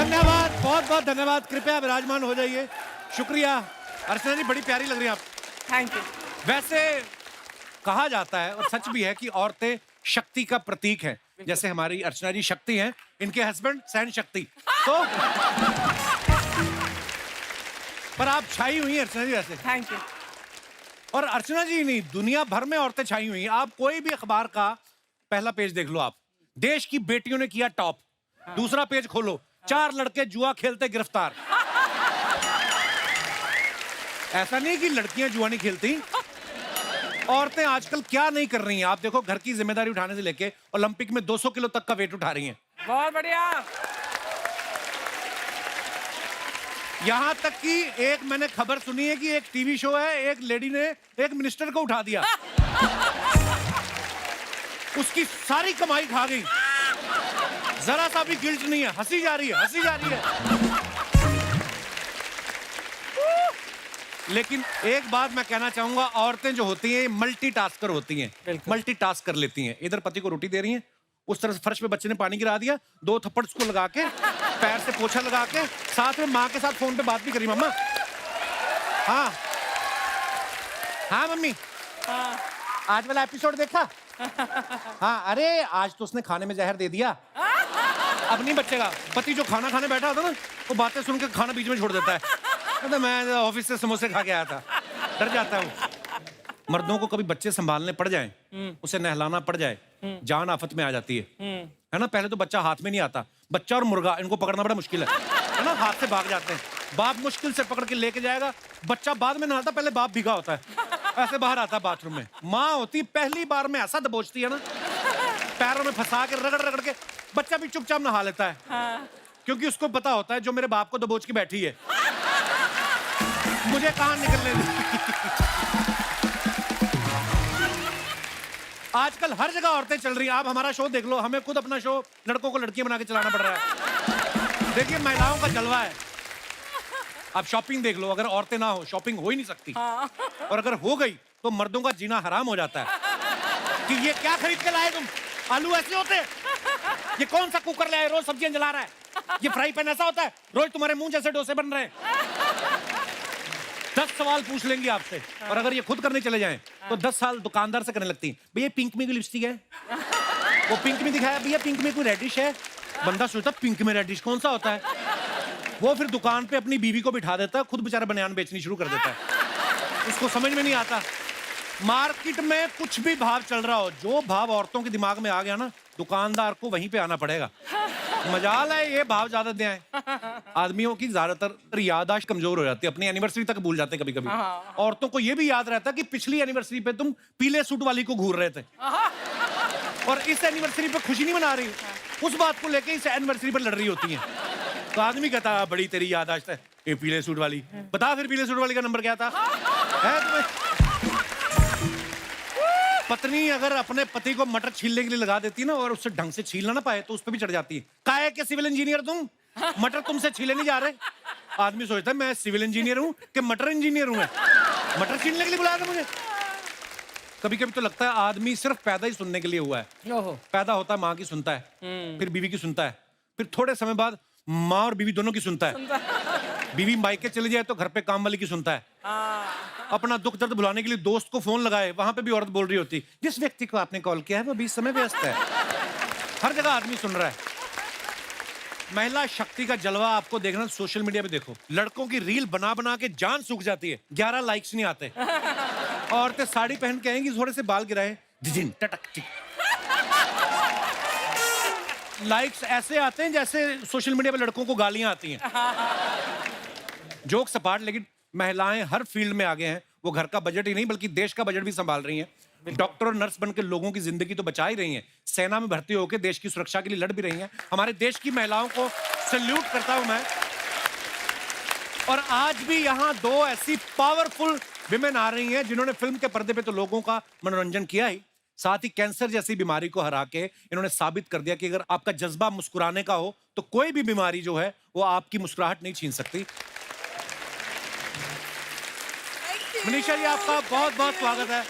धन्यवाद, बहुत बहुत धन्यवाद। कृपया विराजमान हो जाइए। शुक्रिया। अर्चना जी बड़ी प्यारी लग रही हैं आप। Thank you. वैसे कहा जाता है और सच भी है कि औरतें शक्ति का प्रतीक हैं। जैसे हमारी अर्चना जी शक्ति हैं, इनके हस्बैंड सहन शक्ति। तो पर आप छाई हुई हैं अर्चना जी वैसे। Thank you. और अर्चना जी नहीं, दुनिया भर में औरतें छाई हुई हैं। आप कोई भी अखबार का पहला पेज देख लो, आप देश की बेटियों ने किया टॉप। दूसरा पेज खोलो, 4 लड़के जुआ खेलते गिरफ्तार। ऐसा नहीं कि लड़कियां जुआ नहीं खेलती, औरतें आजकल क्या नहीं कर रही हैं। आप देखो, घर की जिम्मेदारी उठाने से लेके ओलंपिक में 200 किलो तक का वेट उठा रही हैं। बहुत बढ़िया। यहां तक कि एक मैंने खबर सुनी है कि एक टीवी शो है, एक लेडी ने एक मिनिस्टर को उठा दिया। उसकी सारी कमाई खा गई। जरा सा भी गिल्ट नहीं है, हंसी जा रही है, हंसी जा रही है। लेकिन एक बात मैं कहना चाहूंगा, औरतें जो होती हैं मल्टीटास्कर होती हैं। मल्टीटास्क कर लेती हैं। इधर पति को रोटी दे रही हैं, उस तरफ फर्श पे बच्चे ने पानी गिरा दिया, 2 थप्पड़ उसको लगा के, पैर से पोछा लगा के, साथ में माँ के साथ फोन पे बात भी करी। मम्मा, हाँ हाँ मम्मी, हाँ। आज वाला एपिसोड देखा? हाँ, अरे आज तो उसने खाने में जहर दे दिया, अब नहीं बचेगा। पति जो खाना खाने बैठा होता ना, वो बातें सुन के खाना बीच में छोड़ देता है। तो मैं ऑफिस से समोसे खा के आया था। डर जाता है वो। मर्दों को कभी बच्चे संभालने पड़ जाएं, उसे नहलाना पड़ जाए, जान आफत में आ जाती है ना। पहले तो बच्चा हाथ में नहीं आता। बच्चा और मुर्गा, इनको पकड़ना बड़ा मुश्किल है ना। हाथ से भाग जाते हैं। बाप मुश्किल से पकड़ के लेके जाएगा। बच्चा बाद में नहाता, पहले बाप भीगा होता है, ऐसे बाहर आता बाथरूम में। माँ होती पहली बार में ऐसा दबोचती है ना, पैरों में फंसा के रगड़ रगड़ के बच्चा भी चुपचाप नहा लेता है। हाँ। क्योंकि उसको पता होता है जो मेरे बाप को दबोच के बैठी है, मुझे कहां निकलने दी। आजकल हर जगह औरतें चल रही हैं। आप हमारा शो देख लो, हमें खुद अपना शो लड़कों को लड़कियां बना के चलाना पड़ रहा है। देखिए, महिलाओं का जलवा है। आप शॉपिंग देख लो, अगर औरतें ना हो शॉपिंग हो ही नहीं सकती। हाँ। और अगर हो गई तो मर्दों का जीना हराम हो जाता है। कि ये क्या खरीद के लाए तुम? आलू ऐसे होते हैं? ये कौन सा कुकर लाए, रोज सब्जियां जला रहा है? ये फ्राई पैन ऐसा होता है, रोज तुम्हारे मुंह जैसे डोसे बन रहे हैं। 10 सवाल पूछ लेंगी आपसे। और अगर ये खुद करने चले जाएं तो 10 साल दुकानदार से करने लगती हैं। भैया पिंक में कोई लिपस्टिक है? वो पिंक में दिखाया, भैया पिंक में कोई रेडिश है? बंदा सोचता पिंक में रेडिश कौन सा होता है। वो फिर दुकान पे अपनी बीवी को बिठा देता है, खुद बेचारा बनियान बेचनी शुरू कर देता है। उसको समझ में नहीं आता। मार्केट में कुछ भी भाव चल रहा हो, जो भाव औरतों के दिमाग में आ गया ना, दुकानदार को वहीं पे आना पड़ेगा। मजाल है ये भाव ज्यादा दे आए। आदमियों की ज्यादातर याददाश्त कमजोर हो जाती है, अपनी एनिवर्सरी तक भूल जाते हैं कभी कभी। औरतों को ये भी याद रहता है कि पिछली एनिवर्सरी पे तुम पीले सूट वाली को घूर रहे थे और इस एनिवर्सरी पे खुशी नहीं मना रही, उस बात को लेके इस एनिवर्सरी पर लड़ रही होती है। तो आदमी कहता है बड़ी तेरी याददाश्त है, ये पीले सूट वाली। बता फिर पीले सूट वाली का नंबर क्या था? है तुम्हें? पत्नी अगर अपने पति को मटर छीलने के लिए लगा देती है ना, और उससे ढंग से छीलना ना पाए तो उस पर भी चढ़ जाती है। काहे के सिविल इंजीनियर तुम, मटर तुमसे छीले नहीं जा रहे। आदमी सोचता है मैं सिविल इंजीनियर हूं कि मटर इंजीनियर हूं। मटर छीलने के लिए बुलाया था मुझे। कभी कभी तो लगता है आदमी सिर्फ पैदा ही सुनने के लिए हुआ है। पैदा होता है माँ की सुनता है, फिर बीवी की सुनता है, फिर थोड़े समय बाद माँ और बीवी दोनों की सुनता है। बीवी मायके चली जाए तो घर पे काम वाली की सुनता है। अपना दुख दर्द भुलाने के लिए दोस्त को फोन लगाए, वहां पे भी औरत बोल रही होती, जिस व्यक्ति को आपने कॉल किया है वो 20 समय व्यस्त है। हर जगह आदमी सुन रहा है। महिला शक्ति का जलवा आपको देखना, सोशल मीडिया पे देखो, लड़कों की रील बना बना के जान सूख जाती है, 11 लाइक्स नहीं आते। औरतें साड़ी पहन के आएंगी, थोड़े से बाल गिराए, जिजिन टटक टिक, लाइक्स ऐसे आते हैं जैसे सोशल मीडिया पे लड़कों को गालियां आती हैं। जोक सपाट, लेकिन महिलाएं हर फील्ड में आगे हैं। वो घर का बजट ही नहीं बल्कि देश का बजट भी संभाल रही हैं। डॉक्टर और नर्स बनकर लोगों की जिंदगी तो बचा ही रही हैं, सेना में भर्ती होकर देश की सुरक्षा के लिए लड़ भी रही हैं। हमारे देश की महिलाओं को सैल्यूट करता हूं मैं। और आज भी यहाँ 2 ऐसी पावरफुल विमेन आ रही हैं जिन्होंने फिल्म के पर्दे पे तो लोगों का मनोरंजन किया ही, साथ ही कैंसर जैसी बीमारी को हरा के इन्होंने साबित कर दिया कि अगर आपका जज्बा मुस्कुराने का हो तो कोई भी बीमारी जो है वो आपकी मुस्कुराहट नहीं छीन सकती। मनीषा जी, आपका बहुत बहुत स्वागत है।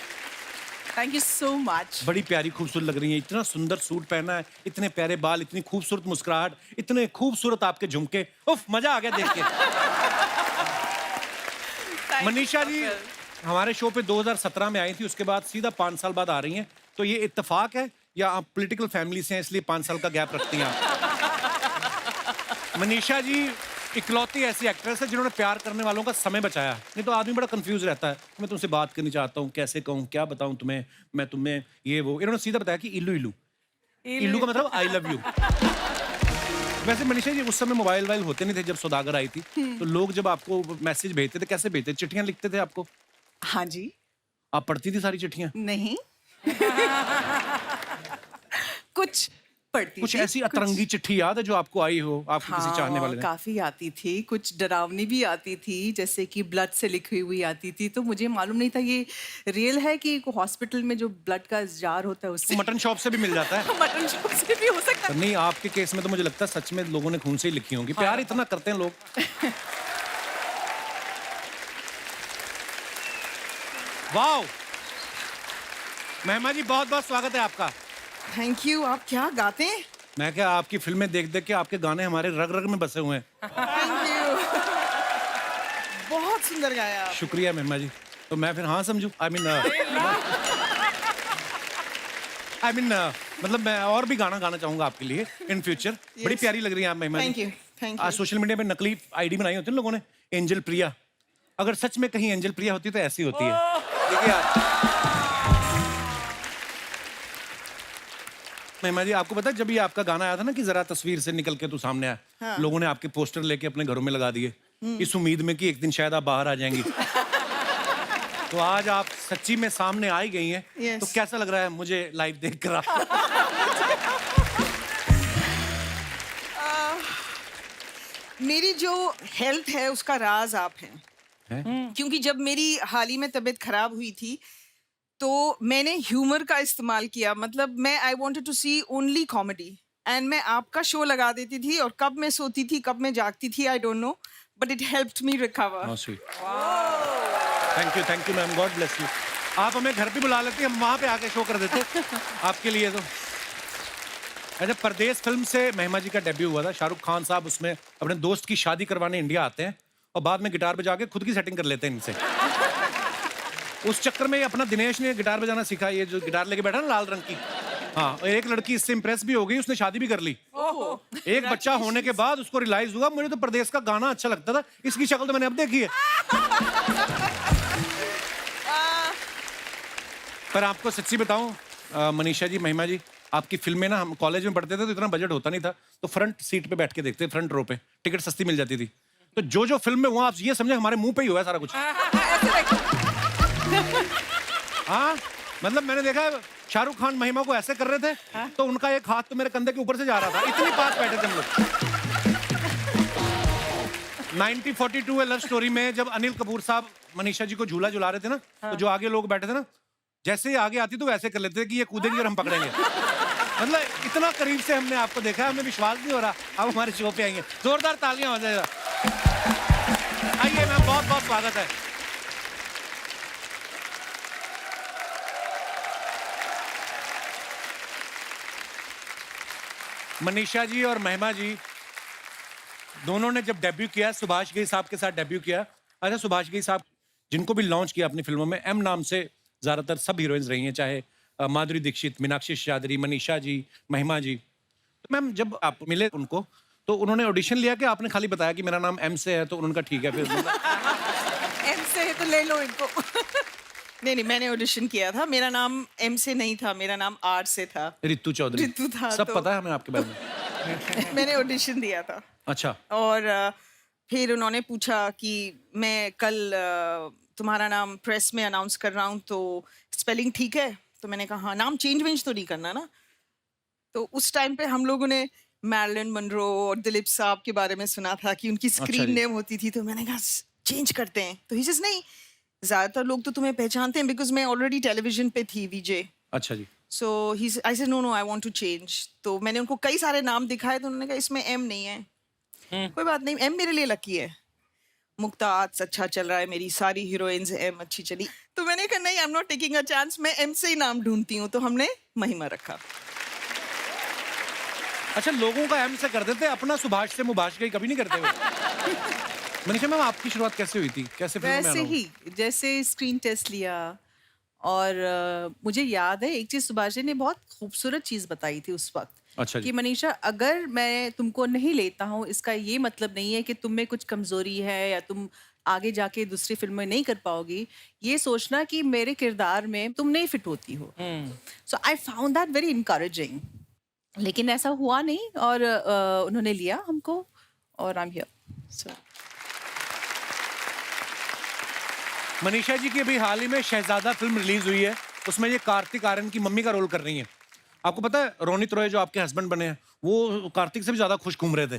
Thank you so much. बड़ी प्यारी खूबसूरत लग रही है, इतना सुंदर सूट पहना है, इतने प्यारे बाल, इतनी खूबसूरत मुस्कुराहट, इतने खूबसूरत आपके झुमके, उफ मजा आ गया देख के। मनीषा जी हमारे शो पे 2017 में आई थी, उसके बाद सीधा 5 साल बाद आ रही हैं, तो ये इत्तेफाक है या आप पॉलिटिकल फैमिली से हैं इसलिए 5 साल का गैप रखती हैं आप? मनीषा जी इकलौती ऐसी एक्ट्रेस है जिन्होंने प्यार करने वालों का समय बचाया, नहीं तो आदमी बड़ा कंफ्यूज रहता है, मैं तुमसे बात करनी चाहता हूँ, कैसे कहूँ, क्या बताऊँ तुम्हें, मैं तुम्हें ये वो, इन्होंने सीधा बताया कि इल्लू इल्लू। इल्लू का मतलब आई लव यू। वैसे मनीषा जी उस समय मोबाइल वाइल होते नहीं थे जब सौदागर आई थी, तो लोग जब आपको मैसेज भेजते थे कैसे भेजते थे? चिट्ठियां लिखते थे आपको? हाँ जी। आप पढ़ती थी सारी चिट्ठियां? नहीं। कुछ पढ़ती कुछ थी, ऐसी अतरंगी चिट्ठी याद है जो आपको आई हो आपके किसी चाहने वाले ने? काफी आती थी, कुछ डरावनी भी आती थी, जैसे कि ब्लड से लिखी हुई आती थी, तो मुझे मालूम नहीं था ये रियल है कि हॉस्पिटल में जो ब्लड का जार होता है उससे। मटन शॉप से भी मिल जाता है। मटन शॉप से भी हो सकता है। नहीं आपके केस में तो मुझे लगता है सच में लोगों ने खून से ही लिखी होंगी, प्यार इतना करते हैं लोग। वाओ महिमा जी बहुत बहुत स्वागत है आपका। Thank you. आप क्या गाते हैं? मैं क्या आपकी फिल्में देख देख के आपके गाने हमारे रग रग में बसे हुए हैं। Thank you. बहुत सुंदर गाया आप। शुक्रिया महिमा जी। तो मैं फिर हाँ समझू? आई मीन मतलब मैं और भी गाना गाना चाहूंगा आपके लिए इन फ्यूचर। बड़ी प्यारी लग रही है आप Mahima ji. Thank you. Thank आज यू। सोशल मीडिया पे नकली आईडी बनाई होती है लोगों ने, एंजल प्रिया। अगर सच में कहीं एंजल प्रिया होती तो ऐसी होती है। देखिए महिमा जी आपको पता है जब ये आपका गाना आया था ना कि जरा तस्वीर से निकल के तू सामने आया, हाँ। लोगों ने आपके पोस्टर लेके अपने घरों में लगा दिए इस उम्मीद में कि एक दिन शायद आप बाहर आ जाएंगी। तो आज आप सच्ची में सामने आ ही गई हैं। Yes. तो कैसा लग रहा है मुझे लाइव देख कर? मेरी जो हेल्थ है उसका राज आप हैं। क्योंकि जब मेरी हाल ही में तबीयत खराब हुई थी तो मैंने ह्यूमर का इस्तेमाल किया, मतलब मैं I wanted to see only comedy and मैं आपका शो लगा देती थी और कब मैं सोती थी कब मैं जागती थी I don't know, but it helped me recover. Thank you ma'am, God bless you. आप हमें घर पे बुला लेती, हम वहां पे आके शो कर देते आपके लिए। तो अच्छा, परदेस फिल्म से महिमा जी का डेब्यू हुआ था। शाहरुख खान साहब उसमें अपने दोस्त की शादी करवाने इंडिया आते हैं और बाद में गिटार बजा के खुद की सेटिंग कर लेते हैं इनसे। उस चक्कर में अपना दिनेश ने गिटार बजाना सीखा, ये जो गिटार लेके बैठा ना लाल रंग की। हाँ, और एक लड़की इससे इंप्रेस भी हो गई, उसने शादी भी कर ली। एक बच्चा होने के बाद उसको रियलाइज हुआ मुझे तो परदेस का गाना अच्छा लगता था, इसकी शक्ल तो मैंने अब देखी है। पर आपको सच्ची बताऊं मनीषा जी, महिमा जी, आपकी फिल्में ना हम कॉलेज में पढ़ते थे तो इतना बजट होता नहीं था, तो फ्रंट सीट पे बैठ के देखते, फ्रंट रो पे टिकट सस्ती मिल जाती थी। तो जो फिल्म में हुआ आप ये समझे हमारे मुंह पे ही हुआ है सारा कुछ। हाँ, मतलब मैंने देखा है शाहरुख खान महिमा को ऐसे कर रहे थे तो उनका एक हाथ तो मेरे कंधे के ऊपर से जा रहा था, इतनी पास बैठे थे हम लोग। 1942 लव स्टोरी में जब अनिल कपूर साहब मनीषा जी को झूला झुला रहे थे ना, तो जो आगे लोग बैठे थे ना, जैसे ही आगे आती तो वैसे कर लेते थे कि ये कूदेंगे और हम पकड़ेंगे। मतलब इतना करीब से हमने आपको देखा है, हमें विश्वास नहीं हो रहा आप हमारे शो पे आएंगे। जोरदार तालियां हो जाएगा। आइए मैम, बहुत बहुत स्वागत है। मनीषा जी और महिमा जी दोनों ने जब डेब्यू किया, सुभाष घई साहब के साथ डेब्यू किया। अच्छा, सुभाष घई साहब जिनको भी लॉन्च किया अपनी फिल्मों में, एम नाम से ज्यादातर सब हीरोइंस रही हैं, चाहे माधुरी दीक्षित, मीनाक्षी शादरी, मनीषा जी, महिमा जी। तो मैम जब आप मिले उनको तो उन्होंने ऑडिशन लिया कि आपने खाली बताया कि मेरा नाम एम से है, तो उन्होंने कहा ठीक है फिर? एम से है तो ले लो इनको। नहीं, मैंने ऑडिशन किया था, मेरा नाम एम से नहीं था, मेरा नाम आर से था। रितु चौधरी। रितु था, सब तो पता है हमें आपके बारे में। मैंने ऑडिशन दिया था। अच्छा। और फिर उन्होंने पूछा कि मैं कल तुम्हारा नाम प्रेस में अनाउंस कर रहा हूँ तो स्पेलिंग ठीक है? तो मैंने कहा हाँ, नाम चेंज वेंज तो नहीं करना ना। तो उस टाइम पे हम लोगों ने मैरिलन मनरो और दिलीप साहब के बारे में सुना था कि उनकी स्क्रीन नेम होती थी, तो मैंने कहा चेंज करते हैं। तो ही सेज नहीं, ज्यादातर लोग तो तुम्हें पहचानते हैं बिकॉज मैं ऑलरेडी टेलीविजन पे थी, वीजे। अच्छा जी। So I said no I want to change. तो मैंने उनको कई सारे नाम दिखाए तो उन्होंने कहा इसमें एम नहीं है। कोई बात नहीं, एम मेरे लिए लकी है। मुक्ता आज अच्छा चल रहा है, मेरी सारी हीरोइंस एम अच्छी चली, तो मैंने कहा नहीं, I am not taking a chance, मैं एम से ही नाम ढूंढती हूँ, तो हमने महिमा रखा। अच्छा, लोगों का एम से कर देते, अपना सुभाष से मुभाष गई कभी नहीं करते हुए। मनीषा मैम, आपकी शुरुआत कैसे हुई थी, कैसे फिल्म में वैसे आना हुआ? ही जैसे स्क्रीन टेस्ट लिया और मुझे याद है एक चीज सुभाष ने बहुत खूबसूरत चीज बताई थी उस वक्त अच्छा जी। कि मनीषा, अगर मैं तुमको नहीं लेता हूँ इसका ये मतलब नहीं है कि तुम में कुछ कमजोरी है या तुम आगे जाके दूसरी फिल्म में नहीं कर पाओगी। ये सोचना कि मेरे किरदार में तुम नहीं फिट होती हो। So I found that very encouraging. लेकिन ऐसा हुआ नहीं और उन्होंने लिया हमको और I am here. So Manisha ji की अभी हाल ही में शहजादा फिल्म रिलीज हुई है, उसमें ये कार्तिक आर्यन की मम्मी का रोल कर रही हैं। आपको पता है रोनित रॉय जो आपके हस्बैंड बने हैं, वो कार्तिक से भी ज्यादा खुश घूम रहे थे।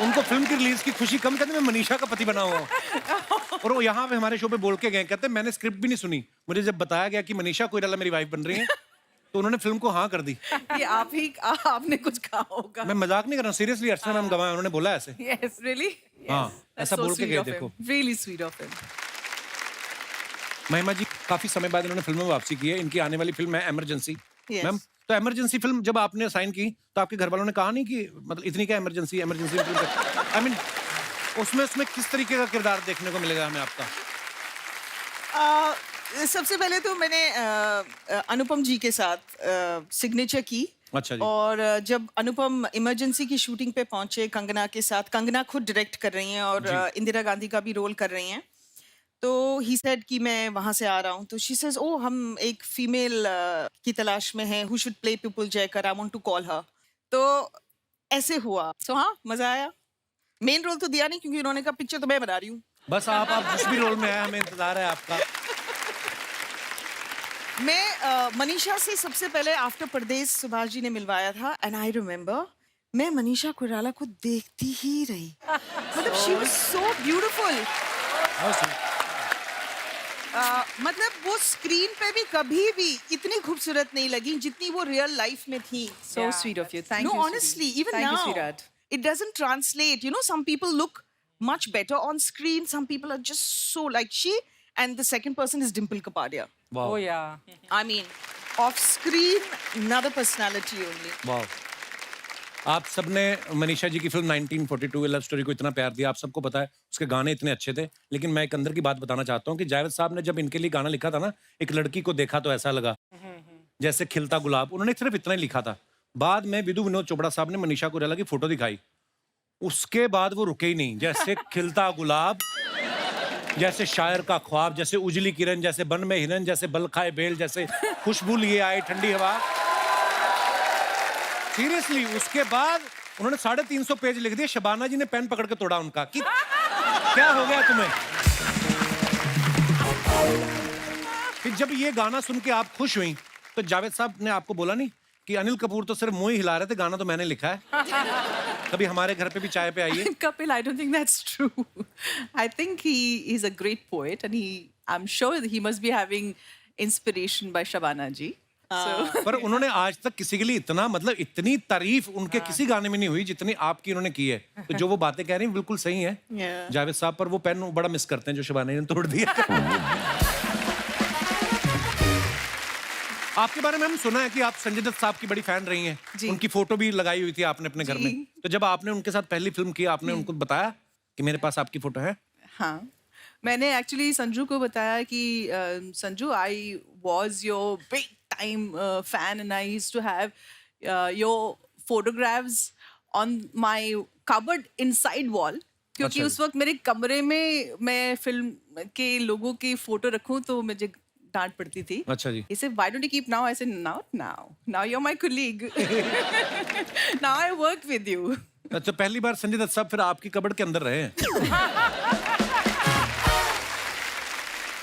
उनको फिल्म की रिलीज की खुशी कम, कहते मैं मनीषा का पति बना हुआ हूं। और वो यहाँ पे हमारे शो पे बोल के गए, कहते मैंने स्क्रिप्ट भी नहीं सुनी, मुझे जब बताया गया कि मनीषा कोइराला मेरी वाइफ बन रही है, तो उन्होंने फिल्म को हाँ कर दी। ये आपने कुछ कहा होगा। मैं मजाक नहीं कर रहा, सीरियसली अर्चना मैम गवाह हैं, उन्होंने बोला ऐसे। Yes, really? हाँ, That's ऐसा so बोल के sweet गए, of him. देखो। Really sweet of him. महिमा जी काफी समय बाद इन्होंने फिल्म में वापसी की है, इनकी आने वाली फिल्म है इमरजेंसी। Yes. मैम, तो इमरजेंसी फिल्म जब आपने साइन की तो आपके घर वालों ने कहा नहीं कि मतलब इतनी क्या इमरजेंसी फिल्म, आई मीन उसमें किस तरीके का किरदार देखने को मिलेगा हमें आपका? सबसे पहले तो मैंने अनुपम जी के साथ सिग्नेचर की। अच्छा जी। और जब अनुपम इमरजेंसी की शूटिंग पे पहुंचे कंगना के साथ, कंगना खुद डायरेक्ट कर रही हैं और इंदिरा गांधी का भी रोल कर रही हैं, तो ही सेड कि मैं वहां से आ रहा हूं, तो शी सेज ओ हम एक फीमेल की तलाश में हैं, who should play Pupul Jayakar, I want to call her. तो ऐसे हुआ। सो हाँ, मजा आया। मेन रोल तो दिया नहीं क्योंकि उन्होंने कहा पिक्चर तो मैं बना रही हूँ। बस आप जिस भी रोल में आए, हमें इंतजार है आपका। मैं मनीषा से सबसे पहले आफ्टर परदेस सुभाष जी ने मिलवाया था, एंड आई रिमेम्बर मैं मनीषा कोइराला को देखती ही रही। मतलब शी वाज सो ब्यूटीफुल। मतलब वो स्क्रीन पे भी कभी भी इतनी खूबसूरत नहीं लगी जितनी वो रियल लाइफ में थी। So Yeah, sweet of you. Thank no, you. honestly, sweetie. even Thank now, you, sweetheart. it doesn't translate. You know, some people look much better on screen. Some people are just so like she, and the second person is Dimple Kapadia. वाह, yeah. I mean, off screen, another personality only. वाह। आप सबने मनीषा जी की film 1942 love story को इतना प्यार दिया, आप सबको पता है उसके गाने इतने अच्छे थे। लेकिन मैं एक अंदर की बात बताना चाहता हूँ कि जावेद साहब ने जब इनके लिए गाना लिखा था ना, एक लड़की को देखा तो ऐसा लगा जैसे खिलता गुलाब, उन्होंने सिर्फ इतना ही लिखा था। बाद में विधु विनोद चोपड़ा साहब ने मनीषा कोइराला की फोटो दिखाई, उसके बाद वो रुके ही नहीं। जैसे खिलता गुलाब, जैसे शायर का ख्वाब, जैसे उजली किरण, जैसे बन में हिरन, जैसे बल खाए बेल, जैसे खुशबू लिए आए ठंडी हवा। सीरियसली, उसके बाद उन्होंने 350 पेज लिख दिए। शबाना जी ने पेन पकड़ के तोड़ा उनका कि क्या हो गया तुम्हें। फिर जब ये गाना सुन के आप खुश हुई तो जावेद साहब ने आपको बोला नहीं कि अनिल कपूर तो सिर्फ मुंह ही हिला रहे थे, गाना तो मैंने लिखा है, कभी हमारे घर पे भी चाय पे आइए। Kapil, I don't think that's true. I think he is a great poet, and I'm sure that he must be having inspiration by Shabana ji. So, पर उन्होंने आज तक किसी के लिए इतना, मतलब इतनी तारीफ उनके किसी गाने में नहीं हुई जितनी आपकी उन्होंने की है। तो जो वो बातें कह रही हैं बिल्कुल सही है। Yeah. जावेद साहब पर वो पेन बड़ा मिस करते हैं जो शबाना ने तोड़ दिया। आपके बारे में हम सुना है कि आप संजय दत्त साहब की बड़ी फैन रही हैं। जी। उनकी फोटो भी लगाई हुई थी आपने अपने घर जी। में। तो जब आपने उनके साथ पहली फिल्म की, आपने उनको बताया कि मेरे पास आपकी फोटो है? हाँ, मैंने एक्चुअली संजू को बताया कि Sanju, I was your big time fan and I used to have your photographs on my cupboard inside wall, क्योंकि अच्छा। उस वक्त मेरे कमरे में मैं फिल्म के लोगों की फोटो रखूं तो मुझे डांट पड़ती थी। अच्छा जी। He said, why don't you keep now? I said, not now. Now you're my colleague. Now I work with you. अच्छा, पहली बार संजय दत्त साहब फिर आपकी कबर्ड के अंदर रहे हैं।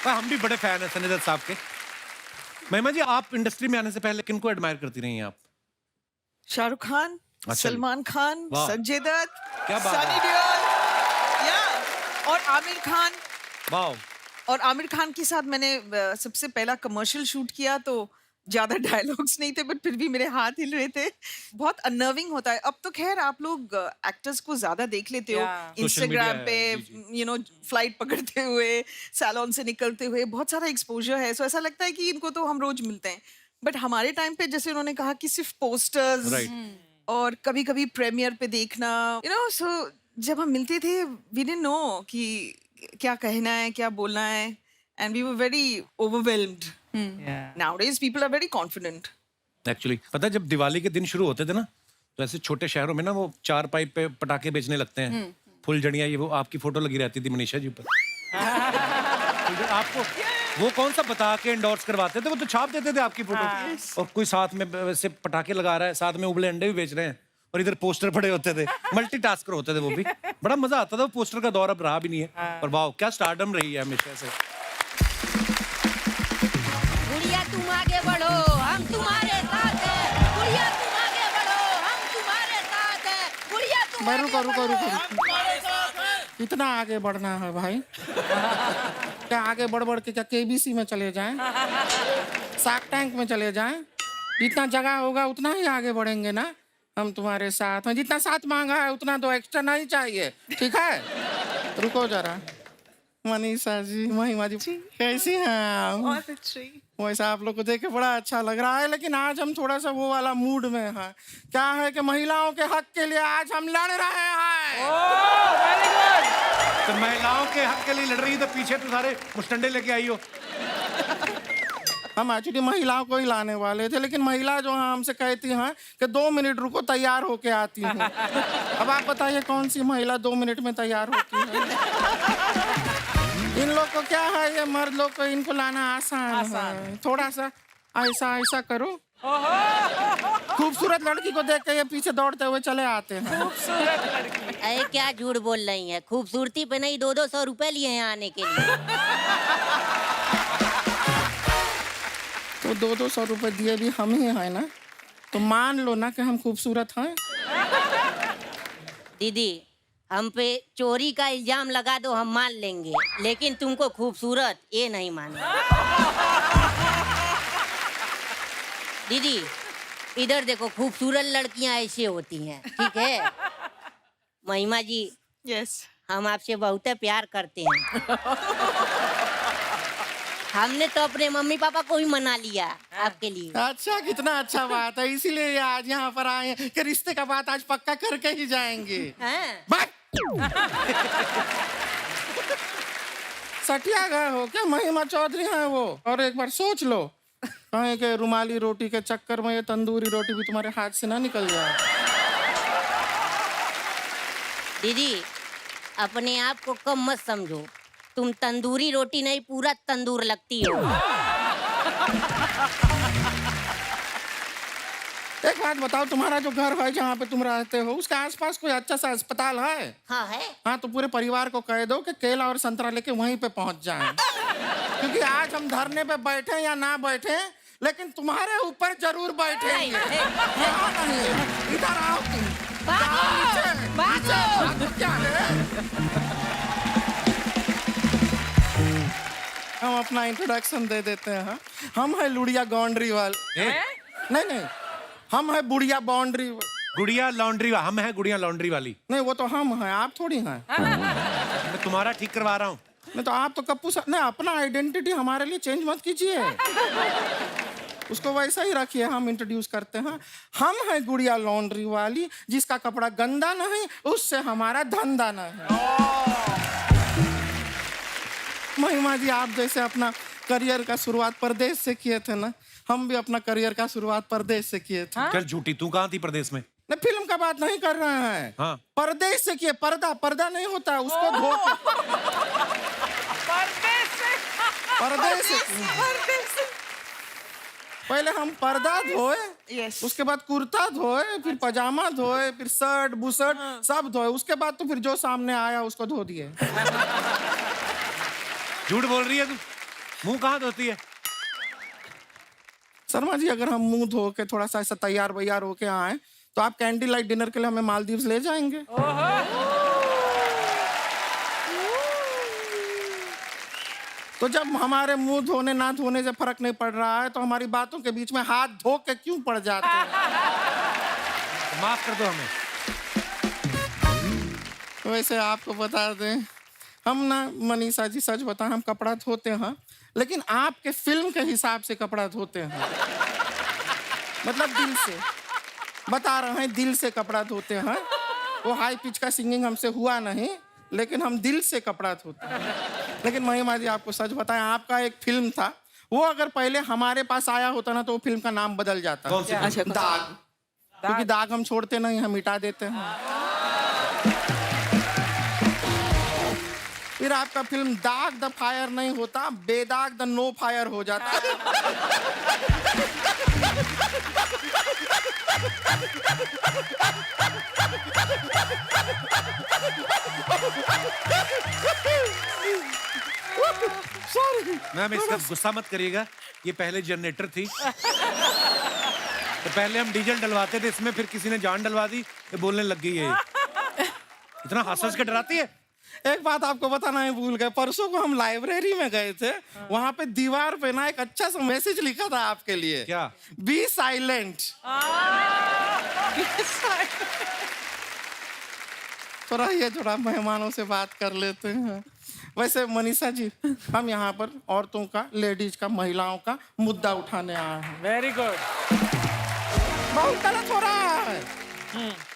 हम भी बड़े फैन हैं संजय दत्त साहब के। महिमा जी, आप इंडस्ट्री में आने से पहले किनको एडमायर करती रही हैं आप? शाहरुख खान, अच्छा जी। सलमान खान, वाह। संजय दत्त, क्या बात सनी है। देओल, या और आमिर खान। वाह। और आमिर खान के साथ मैंने सबसे पहला कमर्शियल शूट किया, तो ज्यादा डायलॉग्स नहीं थे बट फिर भी मेरे हाथ हिल रहे थे। बहुत अनर्विंग होता है। अब तो खैर आप लोग एक्टर्स को ज्यादा देख लेते हो Yeah. इंस्टाग्राम Social पे, media है, जी, फ्लाइट पकड़ते हुए, सैलून से निकलते हुए, बहुत सारा एक्सपोजर है। सो ऐसा लगता है कि इनको तो हम रोज मिलते हैं। बट हमारे टाइम पे जैसे उन्होंने कहा कि सिर्फ पोस्टर्स Right. और कभी कभी प्रीमियर पे देखना, सो जब हम मिलते थे वी डिडंट नो कि क्या कहना है, क्या बोलना है, and we were very overwhelmed. Nowadays people are very confident. Actually पता है जब दिवाली के दिन शुरू होते थे ना, तो ऐसे छोटे शहरों में ना वो 4 पाइप पे पटाखे बेचने लगते हैं, फुलझड़ियाँ, ये वो आपकी फोटो लगी रहती थी मनीषा जी पर। तो जो आपको वो कौन सा बता के एंडोर्स करवाते थे, वो तो छाप देते थे आपकी फोटो। और कोई साथ में वैसे पटाखे लगा रहा है, साथ में उबले अंडे भी बेच रहे हैं, और इधर पोस्टर पड़े होते थे। मल्टीटास्कर होते थे वो भी। बड़ा मजा आता था। वो पोस्टर का दौर अब रहा भी नहीं है। और वाह क्या स्टारडम रही है हमेशा से। गुड़िया तुम आगे बढ़ो, हम तुम्हारे साथ हैं। गुड़िया तुम आगे बढ़ो, हम तुम्हारे साथ हैं। गुड़िया तुम आगे रुको रुको बढ़ो, रुको हम तुम्हारे साथ हैं। इतना आगे बढ़ना है भाई? क्या आगे बढ़ बढ़ के क्या केबीसी में चले जाएं, शार्क टैंक में चले जाएं? जितना जगह होगा उतना ही आगे बढ़ेंगे ना। हम तुम्हारे साथ हैं, जितना साथ मांगा है उतना तो एक्स्ट्रा नहीं चाहिए, ठीक है? रुको जरा। मनीषा जी, महिमा जी, कैसी हैं आप? बहुत अच्छी। वैसा आप लोग को देख के बड़ा अच्छा लग रहा है, लेकिन आज हम थोड़ा सा वो वाला मूड में हैं। क्या है कि महिलाओं के हक के लिए आज हम लड़ रहे हैं। तो महिलाओं के हक के लिए लड़ रही है, तो पीछे तो सारे मुस्टंडे लेके आई हो। हम एक्चुअली महिलाओं को ही लाने वाले थे, लेकिन महिला जो है हमसे कहती हैं कि 2 मिनट रुको, तैयार होके आती हूँ। अब आप बताइए कौन सी महिला 2 मिनट में तैयार होती है? इन लोग को क्या है, ये मर्द लोग को इनको लाना आसान है। थोड़ा सा ऐसा ऐसा करो, खूबसूरत लड़की को देख के ये पीछे दौड़ते हुए चले आते हैं। अरे क्या झूठ बोल रही है, खूबसूरती पे नहीं 200-200 रुपए लिए हैं आने के लिए। तो 200-200 रुपए दिए भी हम ही हैं ना, तो मान लो ना कि हम खूबसूरत हैं। दीदी हम पे चोरी का इल्जाम लगा दो, हम मान लेंगे, लेकिन तुमको खूबसूरत ये नहीं मानेंगे। दीदी इधर देखो, खूबसूरत लड़कियां ऐसे होती हैं, ठीक है? महिमा जी, यस। हम आपसे बहुत प्यार करते हैं। हमने तो अपने मम्मी पापा को भी मना लिया आपके लिए। अच्छा, कितना अच्छा बात है। इसीलिए ये आज यहाँ पर आए हैं कि रिश्ते का बात आज पक्का करके ही जाएंगे। हैं? बात सटिया गए हो क्या? महिमा चौधरी हैं वो। और एक बार सोच लो, कहें कि रुमाली रोटी के चक्कर में ये तंदूरी रोटी भी तुम्हारे हाथ से ना निकल जाए। दीदी अपने आप को कम मत समझो, तुम तंदूरी रोटी नहीं पूरा तंदूर लगती हो। एक बात बताओ, तुम्हारा जो घर है जहाँ पे तुम रहते हो, उसके आसपास कोई अच्छा सा अस्पताल है? हाँ है। हाँ, तो पूरे परिवार को कह दो कि केला और संतरा लेके वहीं पे पहुंच जाएं। क्योंकि आज हम धरने पे बैठे या ना बैठे, लेकिन तुम्हारे ऊपर जरूर बैठेंगे। यहाँ नहीं, इधर आओ तुम। जाओ नीचे, नीचे भागो, क्या है? हम अपना इंट्रोडक्शन दे देते हैं। हम है लुड़िया बाउंड्री वाले। नहीं, हम है बुढ़िया बाउंड्री। गुड़िया लॉन्ड्री, हम हैं गुड़िया लॉन्ड्री वाली। नहीं, वो तो हम हैं, आप थोड़ी हैं। मैं तुम्हारा ठीक करवा रहा हूँ। नहीं तो आप तो कप्पू सा नहीं, अपना आइडेंटिटी हमारे लिए चेंज मत कीजिए। उसको वैसा ही रखिए। हम इंट्रोड्यूस करते हैं, हम हैं गुड़िया लॉन्ड्री वाली, जिसका कपड़ा गंदा नहीं, उससे हमारा धंधा नहीं। महिमा जी, आप जैसे अपना करियर का शुरुआत परदेश से किए थे ना, हम भी अपना करियर का शुरुआत परदेश से किए थे। चल झूठी, तू कहाँ थी प्रदेश में? नहीं, फिल्म का बात नहीं कर रहे हैं। हाँ। परदेश से किए। पर्दा नहीं होता, उसको धो के परदेश से। पहले हम पर्दा धोए, यस। उसके बाद कुर्ता धोए, फिर पजामा धोए, फिर शर्ट बुशर्ट सब धोए, उसके बाद तो फिर जो सामने आया उसको धो दिए। झूठ बोल रही है तू। मुंह कहाँ धोती है? शर्मा जी, अगर हम मुंह धो के थोड़ा सा ऐसा तैयार वैयार होके आए, तो आप कैंडी लाइट डिनर के लिए हमें मालदीव्स ले जाएंगे? तो जब हमारे मुंह धोने ना धोने से फर्क नहीं पड़ रहा है तो हमारी बातों के बीच में हाथ धो के क्यों पड़ जाते हैं? माफ कर दो हमें। वैसे आपको बता दें, हम ना मनीषा जी सच बताएं, हम कपड़ा धोते हैं, लेकिन आपके फिल्म के हिसाब से कपड़ा धोते हैं। मतलब दिल से बता रहे हैं, दिल से कपड़ा धोते हैं। वो हाई पिच का सिंगिंग हमसे हुआ नहीं, लेकिन हम दिल से कपड़ा धोते हैं। लेकिन महिमा जी आपको सच बताएं, आपका एक फिल्म था, वो अगर पहले हमारे पास आया होता ना तो वो फिल्म का नाम बदल जाता। कौन सी फिल्म? अच्छा, दाग। क्योंकि दाग हम छोड़ते नहीं, हम मिटा देते हैं। फिर आपका फिल्म दाग द फायर नहीं होता, बेदाग द नो फायर हो जाता। मैम इसका गुस्सा मत करिएगा, ये पहले जनरेटर थी। तो पहले हम डीजल डलवाते थे इसमें, फिर किसी ने जान डलवा दी, ये बोलने लग गई है। इतना हंस के डराती है। एक बात आपको बताना ही भूल गए, परसों को हम लाइब्रेरी में गए थे, वहां पे दीवार पे ना एक अच्छा सा मैसेज लिखा था आपके लिए। क्या? Be silent. थोड़ा ये थोड़ा मेहमानों से बात कर लेते हैं। वैसे मनीषा जी, हम यहाँ पर औरतों का, लेडीज का, महिलाओं का मुद्दा उठाने आए हैं। Very good. बहुत गलत हो रहा है।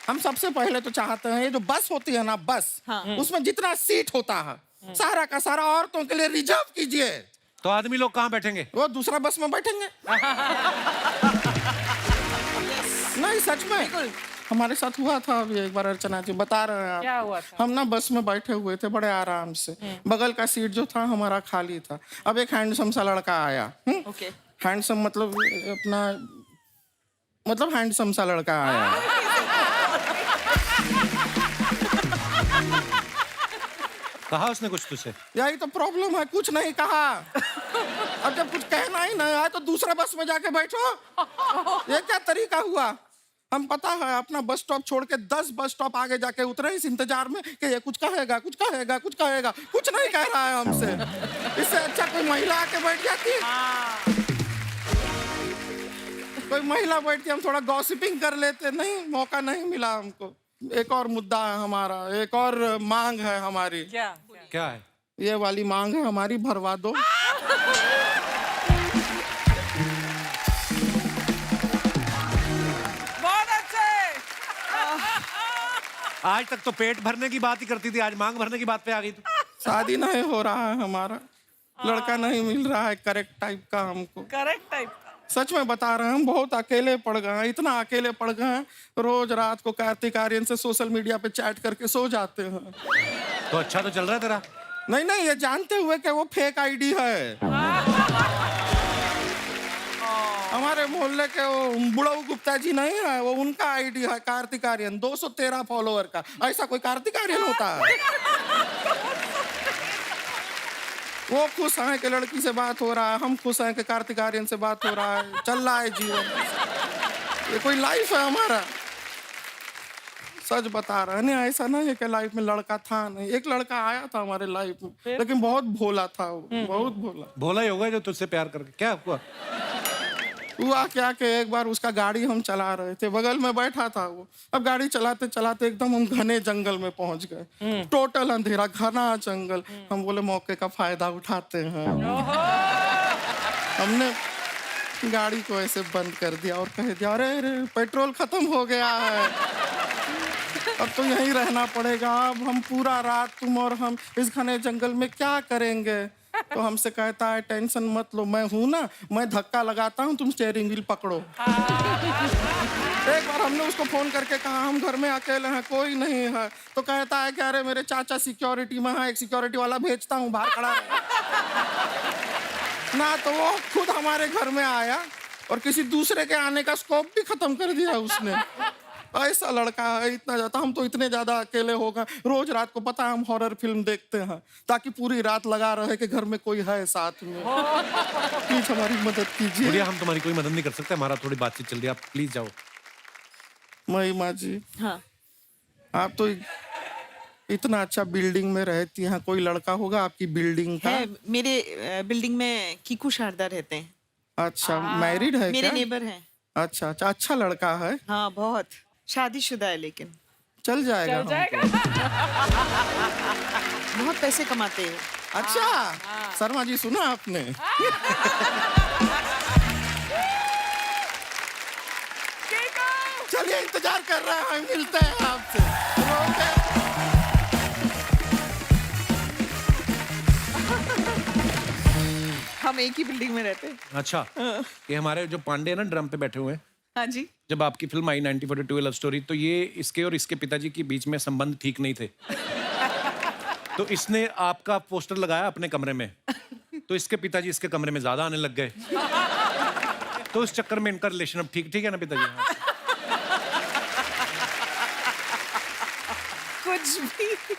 हम सबसे पहले तो चाहते हैं, ये जो बस होती है ना, बस, उसमें जितना सीट होता है सारा का सारा औरतों के लिए रिजर्व कीजिए। तो आदमी लोग कहाँ बैठेंगे? वो दूसरा बस में बैठेंगे। नहीं सच में हमारे साथ हुआ था अभी एक बार, अर्चना जी बता रहे हैं आप। क्या हुआ था? हम ना बस में बैठे हुए थे बड़े आराम से, बगल का सीट जो था हमारा खाली था। अब एक हैंडसम सा लड़का आया। ओके। हैंडसम मतलब अपना, मतलब हैंडसम सा लड़का आया। कहा उसने कुछ तुझसे? यही तो प्रॉब्लम है, कुछ नहीं कहा। अब जब कुछ कहना ही नहीं आए तो दूसरा बस में जाके बैठो, ये क्या तरीका हुआ? हम पता है अपना बस स्टॉप छोड़ के 10 बस स्टॉप आगे जाके उतरे इस इंतजार में कि ये कुछ कहेगा, कुछ कहेगा, कुछ कहेगा, कुछ नहीं कह रहा है हमसे। इससे अच्छा कोई महिला आके बैठ जाती। कोई महिला बैठती, हम थोड़ा गॉसिपिंग कर लेते। नहीं, मौका नहीं मिला हमको। एक और मुद्दा है हमारा, एक और मांग है हमारी। क्या? क्या है? ये वाली मांग है हमारी, भरवा दो। बहुत अच्छे। आज तक तो पेट भरने की बात ही करती थी, आज मांग भरने की बात पे आ गई तू। शादी नहीं हो रहा है हमारा, लड़का नहीं मिल रहा है करेक्ट टाइप का हमको। Correct type. सच में बता रहे हैं, हम बहुत अकेले पड़ गए हैं, इतना अकेले पड़ गए हैं, रोज रात को कार्तिक आर्यन से सोशल मीडिया पे चैट करके सो जाते हैं। तो अच्छा तो चल रहा है तेरा? नहीं नहीं, ये जानते हुए कि वो फेक आईडी है। हमारे मोहल्ले के वो बुढ़ऊ गुप्ता जी नहीं है, वो उनका आईडी है, कार्तिक आर्यन, 213 फॉलोअर का। ऐसा कोई कार्तिक आर्यन होता है? वो खुश हैं कि लड़की से बात हो रहा है, हम खुश हैं कि कार्तिक आर्यन से बात हो रहा है, चल रहा है जीवन। ये कोई लाइफ है हमारा? सच बता रहे हैं, नहीं ऐसा नहीं है कि लाइफ में लड़का था नहीं। एक लड़का आया था हमारे लाइफ में, लेकिन बहुत भोला था वो, बहुत भोला। भोला ही होगा जो तुझसे प्यार करके। क्या हुआ? हुआ क्या कि एक बार उसका गाड़ी हम चला रहे थे, बगल में बैठा था वो। अब गाड़ी चलाते चलाते एकदम हम घने जंगल में पहुंच गए, टोटल अंधेरा, घना जंगल। हम बोले मौके का फायदा उठाते हैं, हमने गाड़ी को ऐसे बंद कर दिया और कह दिया, अरे अरे पेट्रोल खत्म हो गया है, अब तो यहीं रहना पड़ेगा। अब हम पूरा रात तुम और हम इस घने जंगल में क्या करेंगे? तो हमसे कहता है, टेंशन मत लो, मैं हूं ना, मैं धक्का लगाता हूं, तुम स्टीयरिंग व्हील पकड़ो। एक बार हमने उसको फोन करके कहा, हम घर में अकेले हैं, कोई नहीं है। तो कहता है कि अरे मेरे चाचा सिक्योरिटी में है, एक सिक्योरिटी वाला भेजता हूँ, बाहर खड़ा रहे। ना तो वो खुद हमारे घर में आया और किसी दूसरे के आने का स्कोप भी खत्म कर दिया उसने। ऐसा लड़का है, इतना ज्यादा। हम तो इतने ज्यादा अकेले हो गए, रोज रात को पता है हम हॉरर फिल्म देखते हैं ताकि पूरी रात लगा रहे कि घर में कोई है साथ में। प्लीज हमारी मदद कीजिए। बुढ़िया, हम तुम्हारी कोई मदद नहीं कर सकते, हमारा थोड़ी बातचीत चल रही है, आप प्लीज जाओ। महिमा जी, हाँ। आप तो इतना अच्छा बिल्डिंग में रहती हैं, कोई लड़का होगा आपकी बिल्डिंग का? है मेरे बिल्डिंग में कीकू शारदा रहते हैं, अच्छा, मैरिड है मेरे क्या? नेबर हैं। अच्छा अच्छा, अच्छा लड़का है, हाँ बहुत, शादीशुदा है लेकिन चल जाएगा हमको। बहुत पैसे कमाते हैं। अच्छा, शर्मा जी सुना आपने? चलिए इंतजार कर रहे हैं, मिलते हैं आपसे। ओके। हम एक ही बिल्डिंग में रहते हैं। अच्छा, ये हमारे जो पांडे हैं ना ड्रम पे बैठे हुए हैं, हाँ जी। जब आपकी फिल्म आई 1942 लव स्टोरी, तो ये इसके और इसके पिताजी के बीच में संबंध ठीक नहीं थे। तो इसने आपका पोस्टर लगाया अपने कमरे में, तो इसके पिताजी इसके कमरे में ज्यादा आने लग गए। तो इस चक्कर में इनका रिलेशन अब ठीक ठीक है ना पिताजी? हाँ। कुछ भी।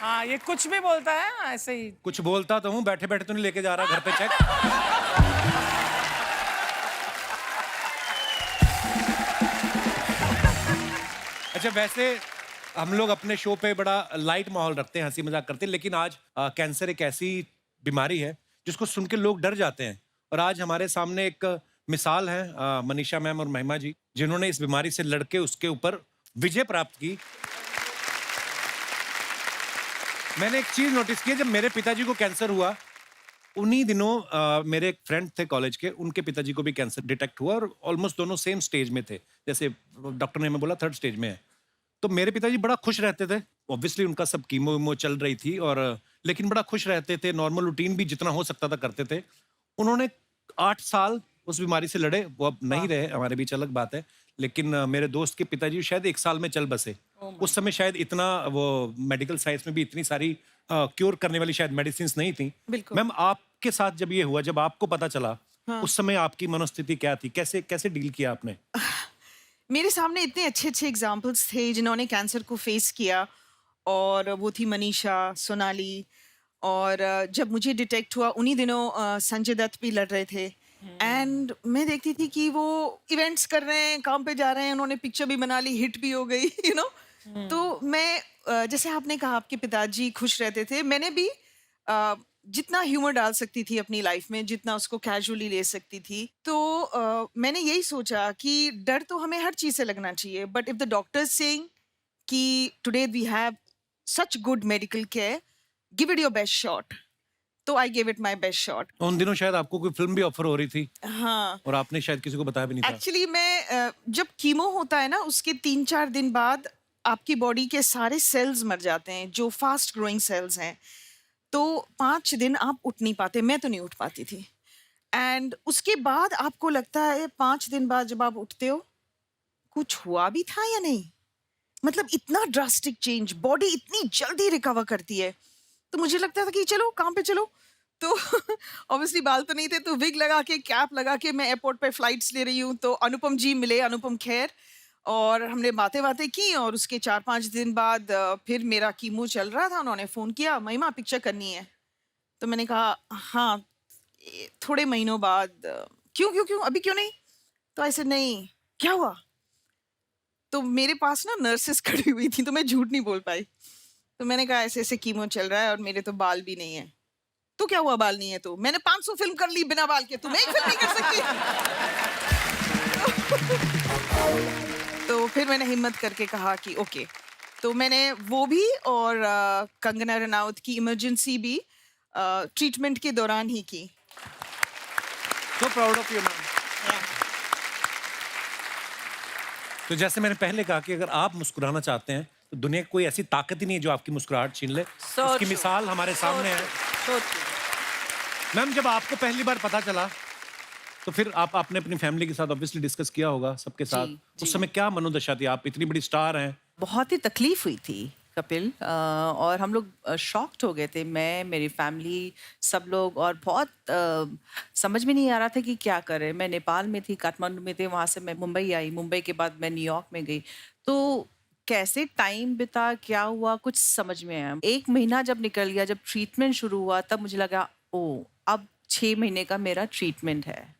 हाँ, ये कुछ भी बोलता है ऐसे ही। कुछ बोलता तो हूँ, बैठे बैठे तो नहीं लेके जा रहा घर पे चेक। अच्छा, वैसे हम लोग अपने शो पे बड़ा लाइट माहौल रखते हैं, हंसी मजाक करते हैं, लेकिन आज कैंसर एक ऐसी बीमारी है जिसको सुन के लोग डर जाते हैं। और आज हमारे सामने एक मिसाल है, मनीषा मैम और महिमा जी, जिन्होंने इस बीमारी से लड़के उसके ऊपर विजय प्राप्त की। मैंने एक चीज नोटिस की है, जब मेरे पिताजी को कैंसर हुआ उन्हीं दिनों मेरे एक फ्रेंड थे कॉलेज के, उनके पिताजी को भी कैंसर डिटेक्ट हुआ और ऑलमोस्ट दोनों सेम स्टेज में थे। जैसे डॉक्टर ने हमें बोला 3rd स्टेज में है। तो मेरे पिताजी बड़ा खुश रहते थे, ऑब्वियसली उनका सब कीमो वीमो चल रही थी, और लेकिन बड़ा खुश रहते थे, नॉर्मल रूटीन भी जितना हो सकता था करते थे। उन्होंने 8 साल उस बीमारी से लड़े, वो अब नहीं रहे, हमारे बीच अलग बात है, लेकिन मेरे दोस्त के पिताजी शायद 1 साल में चल बसे। उस समय शायद इतना वो मेडिकल साइंस में भी इतनी सारी क्योर करने वाली शायद मेडिसिन नहीं थी। बिल्कुल। मैम, आपके साथ जब ये हुआ, जब आपको पता चला, उस समय आपकी मनोस्थिति क्या थी? कैसे कैसे डील किया आपने? मेरे सामने इतने अच्छे अच्छे एग्जाम्पल्स थे जिन्होंने कैंसर को फेस किया, और वो थी मनीषा, सोनाली, और जब मुझे डिटेक्ट हुआ उन्हीं दिनों संजय दत्त भी लड़ रहे थे। एंड मैं देखती थी कि वो इवेंट्स कर रहे हैं, काम पे जा रहे हैं, उन्होंने पिक्चर भी बना ली, हिट भी हो गई, यू नो। तो मैं जैसे आपने कहा आपके पिताजी खुश रहते थे, मैंने भी जितना ह्यूमर डाल सकती थी अपनी लाइफ में, जितना उसको कैजुअली ले सकती थी, तो मैंने यही सोचा कि डर तो हमें हर चीज़ से लगना चाहिए, but if the doctors saying कि today we have such good medical care, give it your best shot, तो I give it my best shot. उन दिनों शायद आपको कोई फिल्म भी ऑफर हो रही थी, हाँ, और आपने शायद किसी को बताया भी नहीं था। एक्चुअली मैं जब कीमो होता है ना, उसके 3-4 दिन बाद आपकी बॉडी के सारे सेल्स मर जाते हैं, जो फास्ट ग्रोइंग सेल्स हैं। तो 5 दिन आप उठ नहीं पाते, मैं तो नहीं उठ पाती थी। एंड उसके बाद आपको लगता है 5 दिन बाद जब आप उठते हो, कुछ हुआ भी था या नहीं। मतलब इतना ड्रास्टिक चेंज, बॉडी इतनी जल्दी रिकवर करती है। तो मुझे लगता था कि चलो काम पे चलो। तो ऑब्वियसली बाल तो नहीं थे, तो विग लगा के, कैप लगा के मैं एयरपोर्ट पे फ्लाइट्स ले रही हूँ। तो अनुपम जी मिले, अनुपम खेर, और हमने बातें की, और उसके 4-5 दिन बाद फिर मेरा कीमो चल रहा था। उन्होंने फ़ोन किया, महिमा पिक्चर करनी है। तो मैंने कहा हाँ, थोड़े महीनों बाद। क्यों अभी क्यों नहीं? तो ऐसे नहीं, क्या हुआ? तो मेरे पास ना नर्सेस खड़ी हुई थी, तो मैं झूठ नहीं बोल पाई। तो मैंने कहा ऐसे ऐसे कीमो चल रहा है और मेरे तो बाल भी नहीं है। तो क्या हुआ बाल नहीं है? तो मैंने 500 फिल्म कर ली बिना बाल के, तुम एक फिल्म नहीं कर सकती। तो फिर मैंने हिम्मत करके कहा कि ओके। तो मैंने वो भी और कंगना रनौत की इमरजेंसी भी ट्रीटमेंट के दौरान ही की। So proud of you, ma'am. तो जैसे मैंने पहले कहा कि अगर आप मुस्कुराना चाहते हैं तो दुनिया की कोई ऐसी ताकत ही नहीं है जो आपकी मुस्कुराहट छीन ले। उसकी true. मिसाल हमारे सामने है। मैम, जब आपको पहली बार पता चला तो फिर आपने अपनी फैमिली के साथ ऑब्वियसली डिस्कस किया होगा सबके साथ। उस समय क्या मनोदशा थी? आप इतनी बड़ी स्टार हैं। बहुत ही तकलीफ हुई थी कपिल, और हम लोग शॉक्ड हो गए थे, मैं, मेरी फैमिली, सब लोग, और बहुत समझ में नहीं आ रहा था कि क्या करें। मैं नेपाल में थी, काठमांडू में थी, वहाँ से मैं मुंबई आई, मुंबई के बाद मैं न्यूयॉर्क में गई। तो कैसे टाइम बिता, क्या हुआ, कुछ समझ में आया। 1 महीना जब निकल गया, जब ट्रीटमेंट शुरू हुआ, तब मुझे लगा ओ अब 6 महीने का मेरा ट्रीटमेंट है।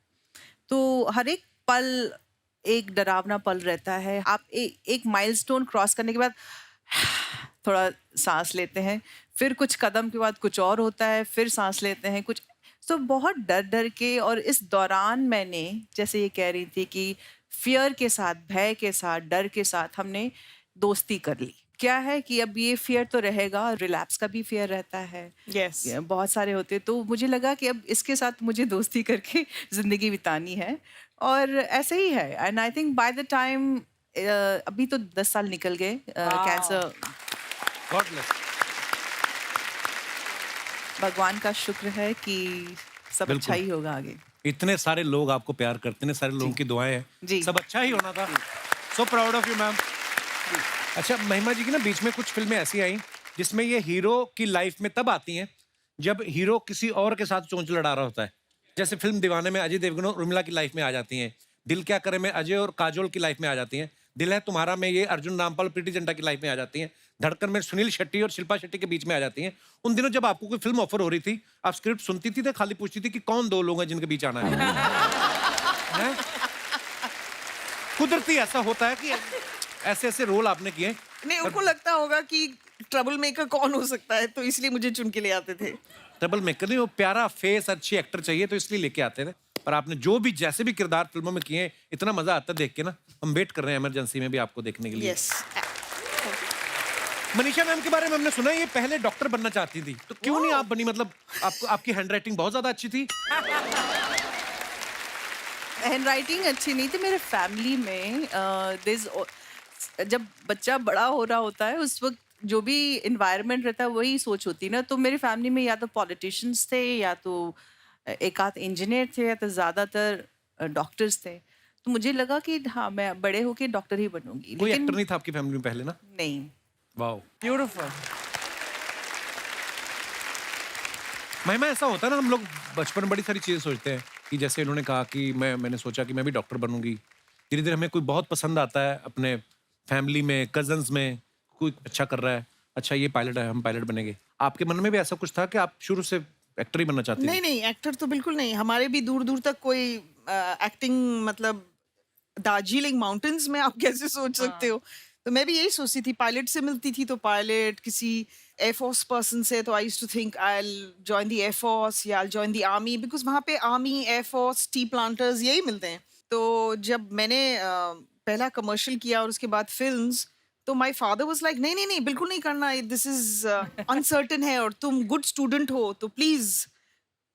तो हर एक पल एक डरावना पल रहता है। आप एक माइलस्टोन क्रॉस करने के बाद थोड़ा सांस लेते हैं, फिर कुछ कदम के बाद कुछ और होता है, फिर सांस लेते हैं कुछ। तो बहुत डर डर के, और इस दौरान मैंने, जैसे ये कह रही थी कि फियर के साथ, भय के साथ, डर के साथ हमने दोस्ती कर ली। क्या है कि अब ये फियर तो रहेगा, रिलैप्स का भी फियर रहता है, Yes. बहुत सारे होते, तो मुझे लगा कि अब इसके साथ मुझे दोस्ती करके जिंदगी बितानी है, और ऐसे ही है। And I think by the time, अभी तो 10 साल निकल गए कैंसर। God bless. भगवान का शुक्र है कि सब बिल्कुल। अच्छा ही होगा आगे। इतने सारे लोग आपको प्यार करते हैं, इतने सारे लोगों की दुआएं हैं, जी। सब अच्छा ही होना था। So proud of you ma'am. अच्छा महिमा जी की ना बीच में कुछ फिल्में ऐसी आई जिसमें ये हीरो की लाइफ में तब आती हैं जब हीरो किसी और के साथ चोंच लड़ा रहा होता है। जैसे फिल्म दीवाने में अजय देवगन और उर्मिला की लाइफ में आ जाती हैं, दिल क्या करे में अजय और काजोल की लाइफ में आ जाती हैं, दिल है तुम्हारा में ये अर्जुन रामपाल प्रीति जिंटा की लाइफ में आ जाती हैं, धड़कन में सुनील शेट्टी और शिल्पा शेट्टी के बीच में आ जाती हैं। उन दिनों जब आपको कोई फिल्म ऑफर हो रही थी, आप स्क्रिप्ट सुनती थी तो खाली पूछती थी कि कौन दो लोग हैं जिनके बीच आना है? हैं? कुदरती ऐसा होता है कि ऐसे ऐसे रोल आपने किए। नहीं, उनको लगता होगा कि ट्रबल मेकर कौन हो सकता है, तो इसलिए मुझे चुन के ले आते थे। ट्रबल मेकर नहीं, वो प्यारा फेस, अच्छी एक्टर चाहिए तो इसलिए लेके आते थे। पर आपने जो भी जैसे भी किरदार फिल्मों में किए, इतना मजा आता है देख के ना। हम वेट कर रहे हैं इमरजेंसी में भी आपको देखने के लिए। यस। मनीषा मैम के बारे में हमने सुना है ये पहले डॉक्टर बनना चाहती थी, तो क्यों नहीं आप बनी? मतलब आपको, आपकी हैंडराइटिंग बहुत ज्यादा अच्छी थी। हैंड राइटिंग अच्छी नहीं थी मेरे फैमिली में। जब बच्चा बड़ा हो रहा होता है उस वक्त जो भी इन्वायरमेंट रहता है वही सोच होती है ना। तो मेरे फैमिली में या तो पॉलिटिशियंस थे, या तो एक आध इंजीनियर थे, या तो ज़्यादातर डॉक्टर्स थे। तो मुझे लगा कि हाँ मैं बड़े होके डॉक्टर ही बनूंगी। कोई एक्टर नहीं था आपकी फैमिली में पहले ना? नहीं। वाओ। ब्यूटीफुल। महिमा ऐसा होता है ना, हम लोग बचपन में बड़ी सारी चीजें सोचते हैं कि जैसे इन्होंने कहा कि मैंने सोचा कि मैं भी डॉक्टर बनूंगी। धीरे धीरे हमें कोई बहुत पसंद आता है अपने फैमिली में, कजन्स में, कोई अच्छा कर रहा है, अच्छा ये पायलट है, हम पायलट बनेंगे। आपके मन में भी ऐसा कुछ था कि आप शुरू से एक्टर ही बनना चाहती थी? नहीं नहीं, एक्टर तो बिल्कुल नहीं। हमारे भी दूर दूर तक कोई एक्टिंग, मतलब दार्जिलिंग माउंटेन्स में आप कैसे सोच सकते हो। तो मैं भी यही सोचती थी, पायलट से मिलती थी तो पायलट, किसी एयरफोर्स पर्सन से तो I used to think I will join the air force या I will join the army, because वहाँ पे आर्मी, एयरफोर्स, टी प्लांटर्स यही मिलते हैं। तो जब मैंने पहला कमर्शियल किया और उसके बाद फिल्म्स, तो माय फादर वाज लाइक नहीं नहीं नहीं, बिल्कुल नहीं करना, दिस इज अनसर्टन है और तुम गुड स्टूडेंट हो तो प्लीज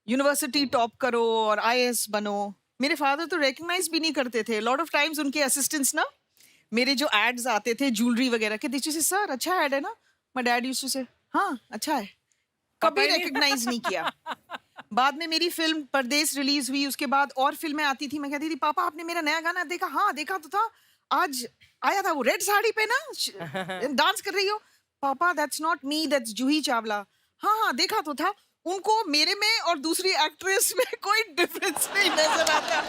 यूनिवर्सिटी टॉप करो और आईएएस बनो। मेरे फादर तो रिकग्नाइज भी नहीं करते थे। लॉट ऑफ टाइम्स उनके असिस्टेंट्स ना, मेरे जो एड्स आते थे ज्वेलरी वगैरह के, दे से सर अच्छा एड है ना, माय डैड यूज्ड टू से हाँ अच्छा है, कभी रिकग्नाइज नहीं किया। बाद में मेरी फिल्म परदेस रिलीज हुई, उसके बाद और फिल्में आती थी, मैं कहती थी पापा आपने मेरा नया गाना देखा? हाँ देखा तो था, आज आया था वो रेड साड़ी पे ना, डांस कर रही हो। पापा that's not me, that's Juhi Chawla. हाँ हाँ देखा तो था। उनको मेरे में और दूसरी एक्ट्रेस में कोई डिफरेंस नहीं नजर आता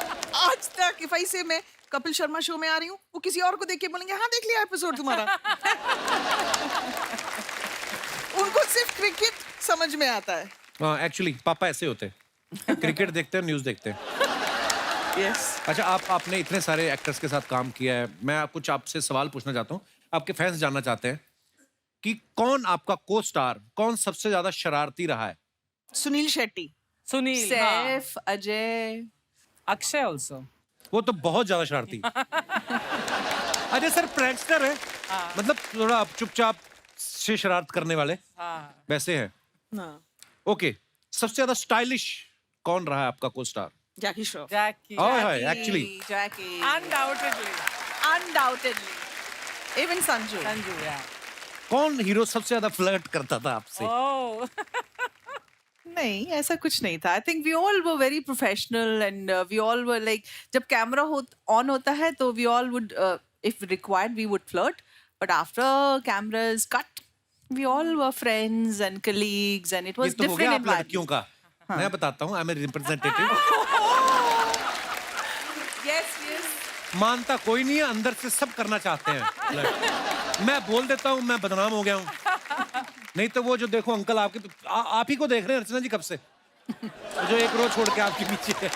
आज तक। इफ आई से मैं कपिल शर्मा शो में आ रही हूँ, वो किसी और को देख के बोलेंगे हाँ देख लिया एपिसोड तुम्हारा। उनको सिर्फ क्रिकेट समझ में आता है। हाँ एक्चुअली पापा ऐसे होते हैं, क्रिकेट देखते हैं, न्यूज देखते हैं। यस। अच्छा आपने इतने सारे एक्टर्स के साथ काम किया है, मैं कुछ आपसे सवाल पूछना चाहता हूँ। आपके फैंस जानना चाहते हैं कि कौन आपका को स्टार, कौन सबसे ज्यादा शरारती रहा है? सुनील शेट्टी। सुनील, हाँ। सैफ, अजय, अक्षय ऑल्सो। वो तो बहुत ज्यादा शरारती। अजय सर प्रैंकस्टर है, मतलब थोड़ा आप चुपचाप से शरारत करने वाले हाँ। वैसे हैं। हाँ, ओके, सबसे ज्यादा स्टाइलिश कौन रहा है आपका costar? Jackie Shroff. Jackie. Actually Jackie, undoubtedly. Undoubtedly, even Sanju. Sanju, yeah. कौन हीरो सबसे ज्यादा फ्लर्ट करता था आपसे? ओह। नहीं ऐसा कुछ नहीं था। I think we all were very professional and we all were like, जब कैमरा ऑन होता है तो we all would if required we would flirt, but after cameras cut we all were friends and colleagues and it ये was तो हो गया different आप लड़कियों का। मैं बताता हूँ, I am a representative. Yes yes. मानता कोई नहीं है, अंदर से सब करना चाहते हैं। मैं बोल देता हूँ मैं बदनाम हो गया हूँ। नहीं तो वो जो देखो अंकल आपके आप ही को देख रहे हैं अर्चना जी कब से, जो एक रोज छोड़ के आपके पीछे है।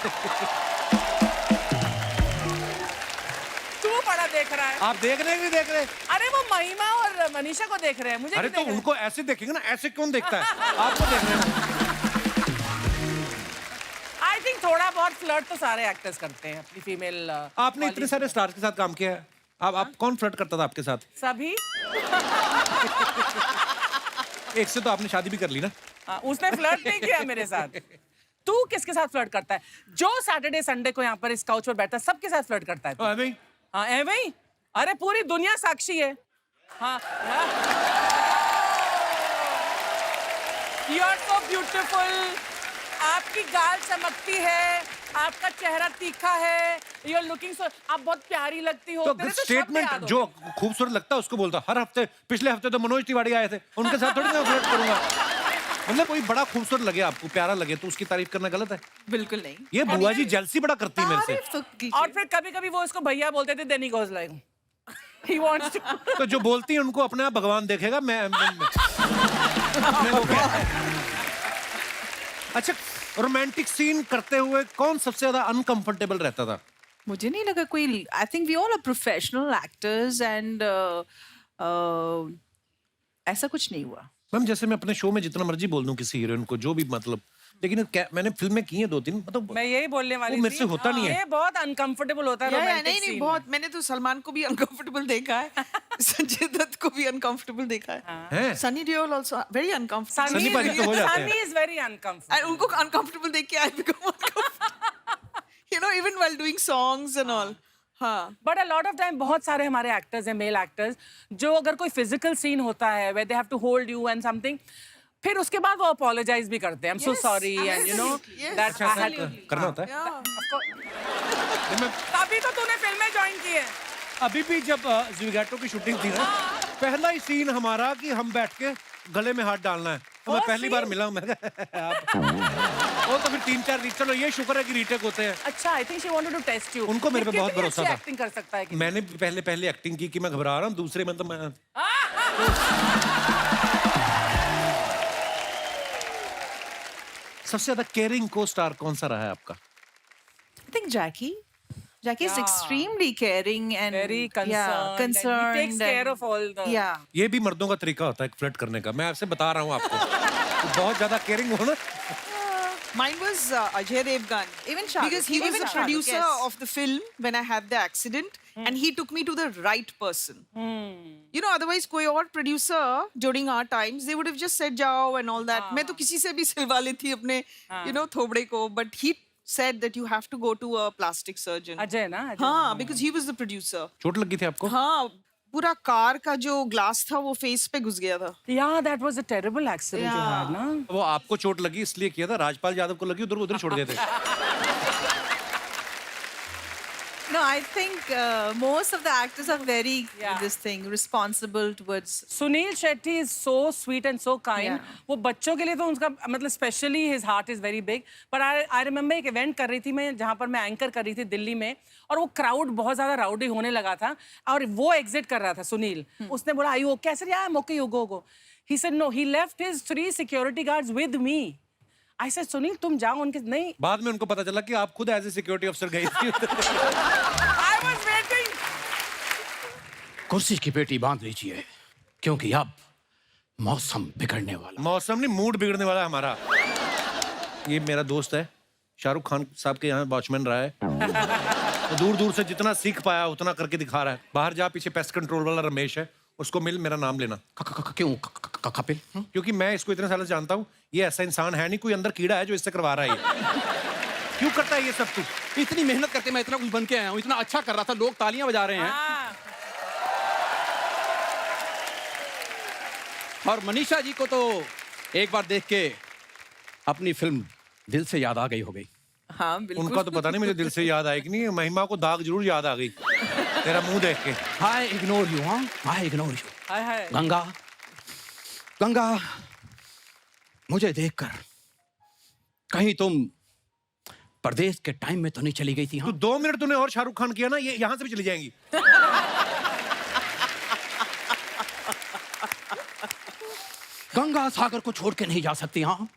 तू बड़ा देख रहा है। आप देख रहे हैं कि नहीं देख रहे? अरे वो महिमा और मनीषा को देख रहे हैं, मुझे अरे नहीं तो देख रहे। उनको ऐसे देखेंगे ना, ऐसे कौन देखता है? आपको देख रहे हैं। आई थिंक थोड़ा बहुत फ्लर्ट तो सारे एक्टर्स करते हैं अपनी फीमेल। आपने इतने सारे स्टार्स के साथ काम किया है, आप कौन फ्लर्ट करता था आपके साथ? सभी। एक से तो आपने शादी भी कर ली ना? हाँ, उसने फ्लर्ट नहीं किया मेरे साथ। तू किसके साथ फ्लर्ट करता है? जो सैटरडे संडे को यहाँ पर इस काउच पर बैठता है, सबके साथ फ्लर्ट करता है तू। भाई हाँ ए भाई, अरे पूरी दुनिया साक्षी है। हाँ, यू आर सो ब्यूटीफुल, आपकी गाल चमकती है, आपका चेहरा तीखा है, यू आर लुकिंग सो, आप बहुत प्यारी लगती हो। तो तेरे शब्द स्टेटमेंट याद हो जो गए। खूबसूरत लगता है उसको बोलता हर हफ्ते। पिछले हफ्ते तो मनोज तिवारी आए थे, उनके साथ थोड़ी मैं फ्लर्ट करूंगा। मतलब कोई बड़ा खूबसूरत लगे आपको, प्यारा लगे, तो उसकी तारीफ करना गलत है? बिल्कुल नहीं। ये बुआ जी जेलसी बड़ा करती है मेरे से। तारीफ तो कीजिए। और फिर कभी कभी वो इसको भैया बोलते थे, then he goes like he wants to. तो जो बोलती है उनको अपने आप भगवान देखेगा। अपने को क्या है? अच्छा, रोमांटिक सीन करते हुए कौन सबसे ज्यादा अनकंफर्टेबल रहता था? मुझे नहीं लगा कोई, I think we all are professional actors and ऐसा कुछ नहीं हुआ। मैम जैसे मैं अपने शो में जितना मर्जी बोल दूं किसी हीरोइन को, जो भी मतलब, लेकिन मैंने फिल्में की हैं 2-3, मतलब मैं यही बोलने वाली वो मेरे थी। से होता नहीं है। ये बहुत अनकंफर्टेबल होता है या, रोमांटिक नहीं नहीं सीन। बहुत, मैंने तो सलमान को भी अनकंफर्टेबल देखा है, संजय दत्त को भी अनकंफर्टेबल देखा है, हैं? Sunny Deol also very uncomfortable. Sunny paaji तो हो जाते हैं। Sunny is very uncomfortable. उनको अनकंफर्टेबल देख के I become you know even while doing songs and all. हाँ, but a lot of time बहुत सारे हमारे एक्टर्स हैं, मेल एक्टर्स, जो अगर कोई फिजिकल सीन होता है where they have to hold you and something, फिर उसके बाद वो अपोलोजाइज भी करते हैं, I am so Yes, sorry and you know absolutely, yes. That I had करना होता है। तभी तो तूने फिल्में ज्वाइन की है। अभी भी जब ज़ुगाटो की शूटिंग थी ना, पहला ही सीन हमारा कि हम बैठ के गले में हाथ डालना है। तो मैं वो पहली बार scene? मिला हूं, मैं कहा, आप वो तो फिर 3-4 रीच, चलो ये शुक्र है कि रीटेक होते हैं। अच्छा, I think she wanted to test you. उनको मेरे पे बहुत भरोसा था। एक्टिंग कर सकता है कि मैंने भी पहले एक्टिंग की कि मैं घबरा रहा हूँ, दूसरे में तो मैं सबसे ज्यादा केयरिंग को स्टार कौन सा रहा है आपका? I think Jackie is Yeah. extremely caring and very concerned. Yeah, concerned. And he takes care of all the. Yeah. ये भी मर्दों का तरीका होता है फ्लर्ट करने का, मैं आपसे बता रहा हूँ आपको। तो बहुत ज्यादा केयरिंग हो ना। mine was Ajay Devgan. Even Shah Rukh. Because he was Even the Shah Rukh, producer yes. of the film when I had the accident, and he took me to the right person. You know, otherwise कोई और producer during our times they would have just said जाओ and all that. मैं तो किसी से भी सिलवा ली थी अपने you know थोबड़े को, but he said that you have to go to a plastic surgeon. Ajay ना, अजय। हाँ, because he was the producer. चोट लगी थी आपको? हाँ, पूरा कार का जो ग्लास था वो फेस पे घुस गया था। Yeah, that was a terrible accident you had, ना? वो आपको चोट लगी इसलिए किया था, राजपाल यादव को लगी उधर छोड़ देते। No, I think most of the actors are very Yeah. this thing responsible towards. Sunil Shetty is so sweet and so kind. Yeah. वो बच्चों के लिए तो उनका मतलब specially his heart is very big. पर आई रिमेम्बर एक इवेंट कर रही थी मैं, जहाँ पर मैं एंकर कर रही थी दिल्ली में, और वो क्राउड बहुत ज्यादा राउडी होने लगा था, और वो एग्जिट कर रहा था सुनील। उसने बोला आई ओके? कैसे I am okay, you go. He said no, he left his 3 security guards with me. I said Sunil तुम जाओ उनके, नहीं। बाद में उनको पता चला कि आप खुद एज ए सिक्योरिटी अफसर गई थी। I was waiting. कुर्सी की पेटी बांध लीजिए, क्योंकि अब मौसम बिगड़ने वाला। मौसम नहीं, मूड बिगड़ने वाला है हमारा। ये मेरा दोस्त है, शाहरुख खान साहब के यहाँ वॉचमैन रहा है। तो दूर दूर से जितना सीख पाया उतना करके दिखा रहा है। बाहर जा, पीछे पेस्ट कंट्रोल वाला रमेश है, उसको मिल, मेरा नाम लेना। क्यों कपिल? क्योंकि मैं इसको इतने सालों से जानता हूँ, ये ऐसा इंसान है नहीं, कोई अंदर कीड़ा है जो इससे करवा रहा है ये। क्यों करता है ये सब कुछ? इतनी मेहनत करके मैं इतना कुछ बन के आया हूँ, इतना अच्छा कर रहा था, लोग तालियां बजा रहे हैं। हाँ। और मनीषा जी को तो एक बार देख के अपनी फिल्म दिल से याद आ गई हो गई। हाँ, बिल्कुल। उनका तो पता नहीं मुझे दिल से याद आई कि नहीं, महिमा को दाग जरूर याद आ गई तेरा मुंह देख के। आई इग्नोर यू, हाँ, आई इग्नोर यू। हाय हाय। गंगा, मुझे देखकर कहीं तुम परदेश के टाइम में तो नहीं चली गई थी? तू हाँ, 2 मिनट तूने और शाहरुख खान किया ना, ये यहाँ से भी चली जाएंगी। गंगा सागर को छोड़ के नहीं जा सकती। हाँ,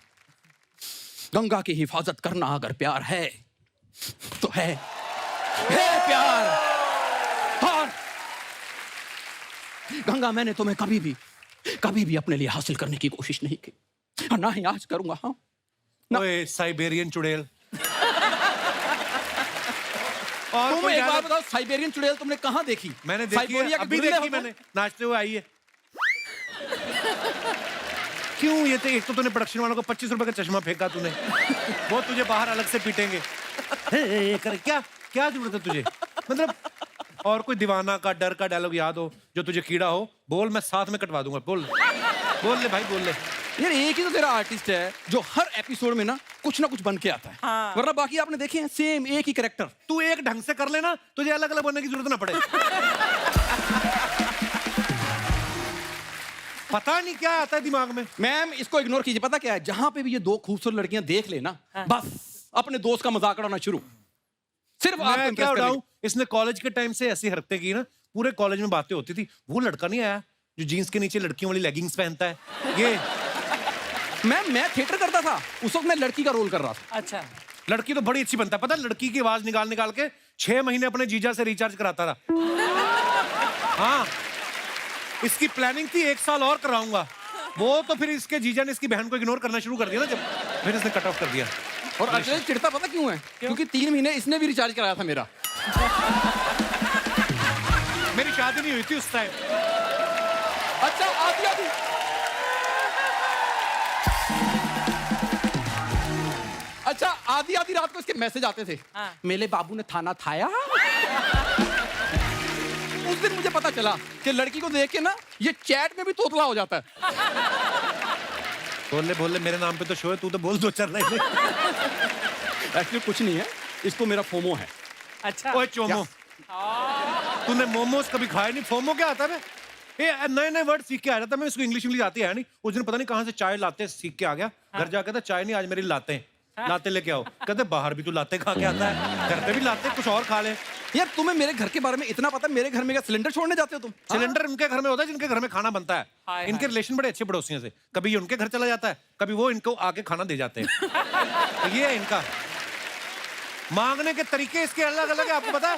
गंगा की हिफाजत करना अगर प्यार है तो है प्यार। और गंगा, मैंने तुम्हें कभी भी अपने लिए हासिल करने की कोशिश नहीं की, और ना ही आज करूंगा। हाँ, ओए साइबेरियन चुड़ैल। और तुम कोई एक बात डायलॉग? बताओ, साइबेरियन चुड़ैल तुमने कहाँ देखी? मैंने देखी है, साइबेरिया के अभी बिल्ले देखी होते हैं। मैंने, नाचते हुए आई है। क्यों ये तो, एक तो तूने प्रोडक्शन वालों को 25 रुपए का चश्मा फेंका तूने, वो तुझे बाहर अलग से पीटेंगे। हे, कर क्या क्या जरूरत है तुझे? मतलब और कोई दीवाना का डर का डायलॉग याद हो जो तुझे कीड़ा हो, बोल, मैं साथ में कटवा दूंगा। बोल ले भाई, बोल ले। यार एक ही तो तेरा आर्टिस्ट है जो हर एपिसोड में ना कुछ बन के आता है। हाँ। वरना बाकी आपने देखे हैं सेम एक ही कैरेक्टर। तू एक ढंग से कर लेना, तुझे अलग अलग बनने की जरूरत ना पड़े। पता नहीं क्या आता है दिमाग में। मैम इसको इग्नोर कीजिए, पता क्या है, जहां पे भी ये दो खूबसूरत लड़कियां देख लेना, बस अपने दोस्त का मजाक उड़ाना शुरू। सिर्फ आपको मैं impress क्या करने उड़ाऊं? इसने कॉलेज के टाइम से ऐसी हरकतें की ना, पूरे कॉलेज में बातें होती थी। वो लड़का नहीं आया जो जीन्स के नीचे लड़कियों वाली लेगिंग्स पहनता है, ये। की। मैम मैं थिएटर करता था, उस वक्त मैं लड़की का रोल कर रहा था। अच्छा, लड़की तो बड़ी अच्छी बनता है, पता है? लड़की की आवाज निकाल के 6 महीने अपने जीजा से रिचार्ज कराता था। हाँ, इसकी प्लानिंग थी 1 साल और कराऊंगा, वो तो फिर इसके जीजा ने इसकी बहन को इग्नोर करना शुरू कर दिया ना, जब फिर इसने कट ऑफ कर दिया। और अजय चिढ़ता पता क्यों है? क्योंकि 3 महीने इसने भी रिचार्ज कराया था मेरा। मेरी शादी नहीं हुई थी उस टाइम। अच्छा आदि अच्छा आधी रात को इसके मैसेज आते थे। हाँ। मेरे बाबू ने थाना थाया। उस दिन मुझे पता चला कि लड़की को देख के ना ये चैट में भी तोतला हो जाता है। बोल ले, मेरे नाम पे तो शो है, तू तो बोल 2-4 लाइन। एक्चुअली कुछ नहीं है, इसको मेरा फोमो है। अच्छा। ओए चोमो, तूने मोमोज कभी खाए नहीं? फोमो क्या आता है? ये नए वर्ड सीख के आ जाता है। मैं इसको इंग्लिश आती है नहीं। उस दिन पता नहीं कहां से चाय लाते सीख के आ गया। घर जाकर था, चाय नहीं आज मेरी लाते लाते लेके आओ। कहते बाहर भी तू लाते खा के आता है, घर पे भी लाते, कुछ और खा ले। यार तुम्हें मेरे घर के बारे में इतना पता है? मेरे घर में क्या सिलेंडर छोड़ने जाते हो तुम? सिलेंडर उनके घर में होता है जिनके घर में खाना बनता है। इनके रिलेशन बड़े अच्छे पड़ोसियों से, कभी ये उनके घर चला जाता है, कभी वो इनको आके खाना दे जाते हैं। तो ये है इनका मांगने के तरीके, इसके अलग अलग है, आपको पता है?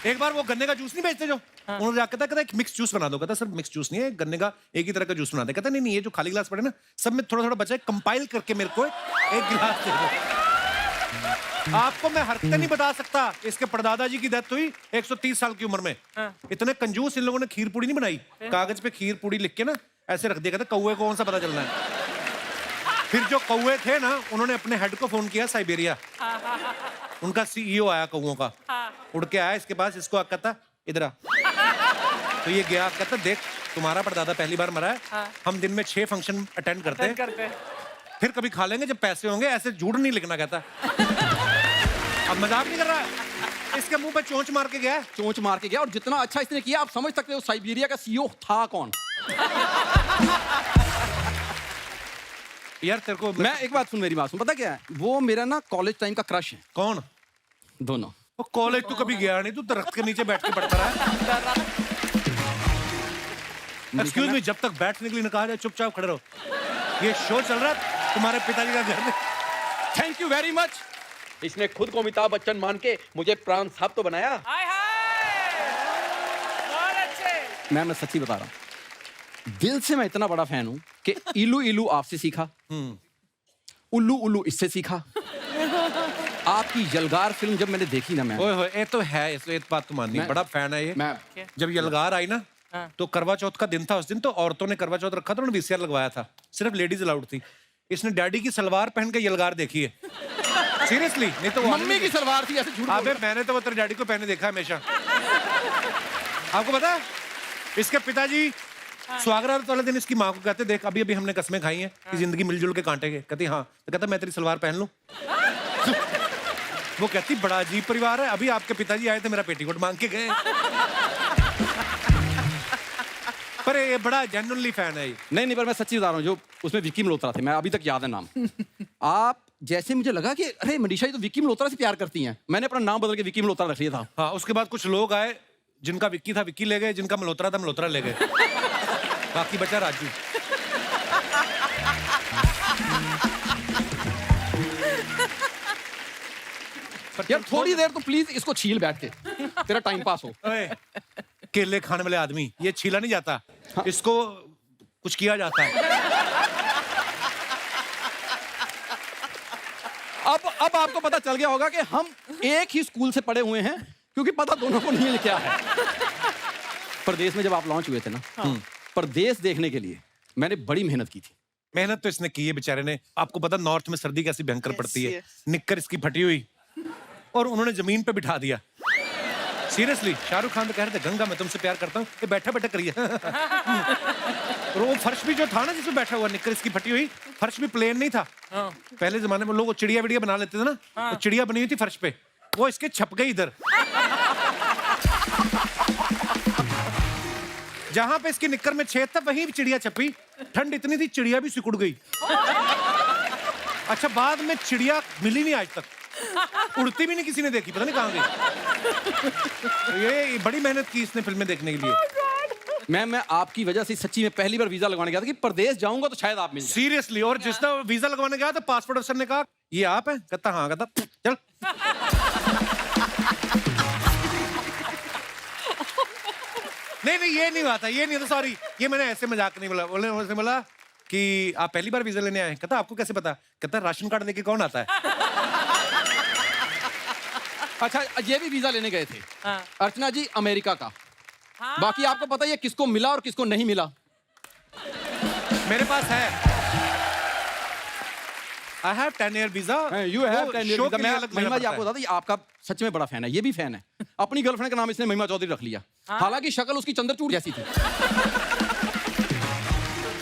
एक बार वो गन्ने का जूस नहीं बेचते जो, उन्होंने जाकर कहता है मिक्स जूस बना दो। कहता सर मिक्स जूस नहीं है, गन्ने का एक ही तरह का जूस बना दे। कहता नहीं ये जो खाली गिलास पड़े ना, सब में थोड़ा थोड़ा बचा है, कंपाइल करके मेरे को एक गिलास दे दो। आपको मैं हरकतें नहीं बता सकता। इसके परदादा जी की डेथ हुई 130 साल की उम्र में। इतने कंजूस इन लोगों ने खीर पूड़ी नहीं बनाई, कागज पे खीर पूड़ी लिख के ना ऐसे रख दिया। कहता कौवे को कौन सा पता चलना है? फिर जो कौवे थे ना, उन्होंने अपने हेड को फोन किया साइबेरिया। उनका सीईओ आया कौवों का, उड़ के आया इसके पास, इसको कहता इधर आ। तो ये गया, कहता देख तुम्हारा परदादा पहली बार मरा है, हम दिन में 6 फंक्शन अटेंड करते हैं, फिर कभी खा लेंगे जब पैसे होंगे, ऐसे झूठ नहीं लिखना। कहता अब मजाक नहीं कर रहा है, इसके मुंह पे चोंच मार के गया। चोंच मार के गया, और जितना अच्छा इसने किया आप समझ सकते हो साइबेरिया का सीईओ था कौन। यार तेरे को मैं एक बात सुन, मेरी बात सुन, पता क्या है, वो मेरा ना कॉलेज टाइम का क्रश है। कौन? दोनों। वो कॉलेज तू कभी गया नहीं, तू दरख्त के नीचे बैठ के पढ़ता रहा। एक्सक्यूज मी, जब तक बैठने के लिए न कहा जाए चुपचाप खड़े रहो। ये शो चल रहा है तुम्हारे पिताजी का घर में। Thank you very much. इसने खुद को अमिताभ बच्चन मान के मुझे प्राण साहब तो बनाया। हाय हाय, बहुत अच्छे। मैं सच्ची बता रहा हूँ, दिल से मैं इतना बड़ा फैन हूँ कि इलू इलू आपसे सीखा, उल्लू उल्लू इससे सीखा। आपकी यलगार फिल्म जब मैंने देखी ना, मैं ओए होए, ये तो है, ये बात तो माननी, मैं- बड़ा फैन है ये। मैं जब यलगार आई ना, तो करवा चौथ का दिन था उस दिन, तो औरतों ने करवा चौथ रखा था, उन्होंने वीसीआर लगवाया था, सिर्फ लेडीज अलाउड थी। इसने डैडी की सलवार पहन के यलगार देखी है, सीरियसली। नहीं तो वो मम्मी की सलवार थी, ऐसे झूठ बोल अबे मैंने तो वो तेरे डैडी को पहने देखा है हमेशा। आपको पता है, इसके पिताजी स्वागरात वाले दिन इसकी माँ को कहते देख अभी अभी हमने कसमें खाई हैं कि जिंदगी मिलजुल के काटेंगे। कहती हाँ। तो कहता मैं तेरी सलवार पहन लूं। वो कहती बड़ा अजीब परिवार है, अभी आपके पिताजी आए थे मेरा पेटीकोट मांग के गए। पर ये बड़ा जेन्युइनली फैन है ये। नहीं, पर मैं सच्ची बता रहा हूँ, जो उसमें विक्की मल्होत्रा थे, मैं अभी तक याद है नाम। आप जैसे मुझे लगा कि अरे मनीषा ये तो विक्की मल्होत्रा से प्यार करती हैं, मैंने अपना नाम बदल के विक्की मल्होत्रा रख लिया था। हाँ, उसके बाद कुछ लोग आए जिनका विक्की था विक्की ले गए, जिनका मल्होत्रा था मल्होत्रा ले गए, बाकी बचा राजू। यार थोड़ी देर तो प्लीज इसको छील बैठ के। तेरा टाइम पास हो। ओए, केले खाने वाले आदमी, ये छीला नहीं जाता, इसको कुछ किया जाता है। अब आपको पता चल गया होगा कि हम एक ही स्कूल से पढ़े हुए हैं, क्योंकि पता दोनों को नहीं है क्या है। परदेश में जब आप लॉन्च हुए थे ना, परदेश देखने के लिए मैंने बड़ी मेहनत की थी। मेहनत तो इसने की है बेचारे ने। आपको पता नॉर्थ में सर्दी कैसी भयंकर पड़ती है, yes. निक्कर इसकी फटी हुई और उन्होंने जमीन पे बिठा दिया। सीरियसली, शाहरुख खान तो कह रहे थे गंगा मैं तुमसे प्यार करता हूँ, ये बैठा बैठा करिए। और वो फर्श भी जो था ना जिसमें बैठा हुआ, निक्कर इसकी फटी हुई, फर्श भी प्लेन नहीं था। पहले जमाने में लोग चिड़िया विड़िया बना लेते थे ना, तो चिड़िया बनी हुई थी फर्श पे, वो इसके छप गई इधर। जहां पे इसकी निक्कर में छेद था वहीं चिड़िया छपी। ठंड इतनी थी चिड़िया भी सिकुड़ गई। अच्छा, बाद में चिड़िया मिली नहीं आज तक, उड़ती भी नहीं किसी ने देखी, पता नहीं कहां गई। तो ये बड़ी मेहनत की इसने फिल्में देखने के लिए। मैं आपकी वजह से सच्ची में पहली बार वीजा लगवाने गया था कि परदेश जाऊंगा तो शायद आप मिल जाए। सीरियसली, और जिसने वीजा लगवाने गया तो पासपोर्ट अफसर ने कहा ये आप हैं? कहता हाँ। कहता चल। नहीं ये नहीं हुआ था, ये नहीं था, सॉरी, ये मैंने ऐसे मजाक नहीं बोला। बोला कि आप पहली बार वीजा लेने आए? कहता आपको कैसे पता? कहता राशन कार्ड लेके कौन आता है? अच्छा, ये भी वीजा लेने गए थे अर्चना जी, अमेरिका का। बाकी आपको पता है किसको मिला और किसको नहीं मिला? मेरे पास है, I have 10-year visa। You have 10-year show visa। के लिए मैं अलग महिमा जी लेना आपको पड़ता बता दें, आपका सच में बड़ा फैन है, ये भी फैन है। अपनी गर्लफ्रेंड का नाम इसने महिमा चौधरी रख लिया। हालांकि शक्ल उसकी चंद्रचूड़ जैसी थी। है।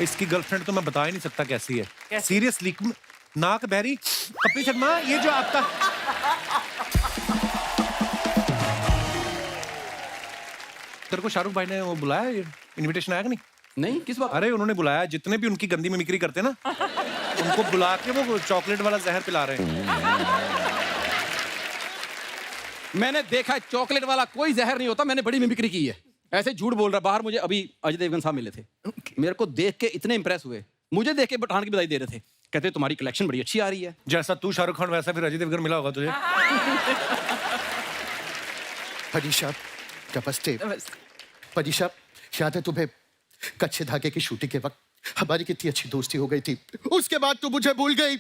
इसकी गर्लफ्रेंड तो मैं बता ही नहीं सकता कैसी है। सीरियसली, नाक बहरी। कपिल शर्मा, ये जो आपका तेरे को शाहरुख भाई ने वो बुलाया, इनविटेशन आया कि नहीं? नहीं, किस बात? अरे उन्होंने बुलाया, जितने भी उनकी गंदी मिमिक्री करते हैं ना, उनको बुला के वो चॉकलेट वाला जहर पिला रहे हैं। मैंने देखा चॉकलेट वाला कोई जहर नहीं होता, मैंने बड़ी मिमिक्री की है। ऐसे झूठ बोल रहा। बाहर मुझे अभी अजय देवगन साहब मिले थे, मेरे को देख के इतने इंप्रेस हुए, मुझे देख के पठान की बधाई दे रहे थे। कहते तुम्हारी कलेक्शन बड़ी अच्छी आ रही है। जैसा तू शाहरुख खान वैसा फिर अजय देवगन मिला होगा तुझे। परीक्षा नमस्ते। परीक्षा, याद है तुम्हें कच्चे धागे की शूटिंग के वक्त हमारी कितनी अच्छी दोस्ती हो गई थी? उसके बाद तू मुझे भूल गई,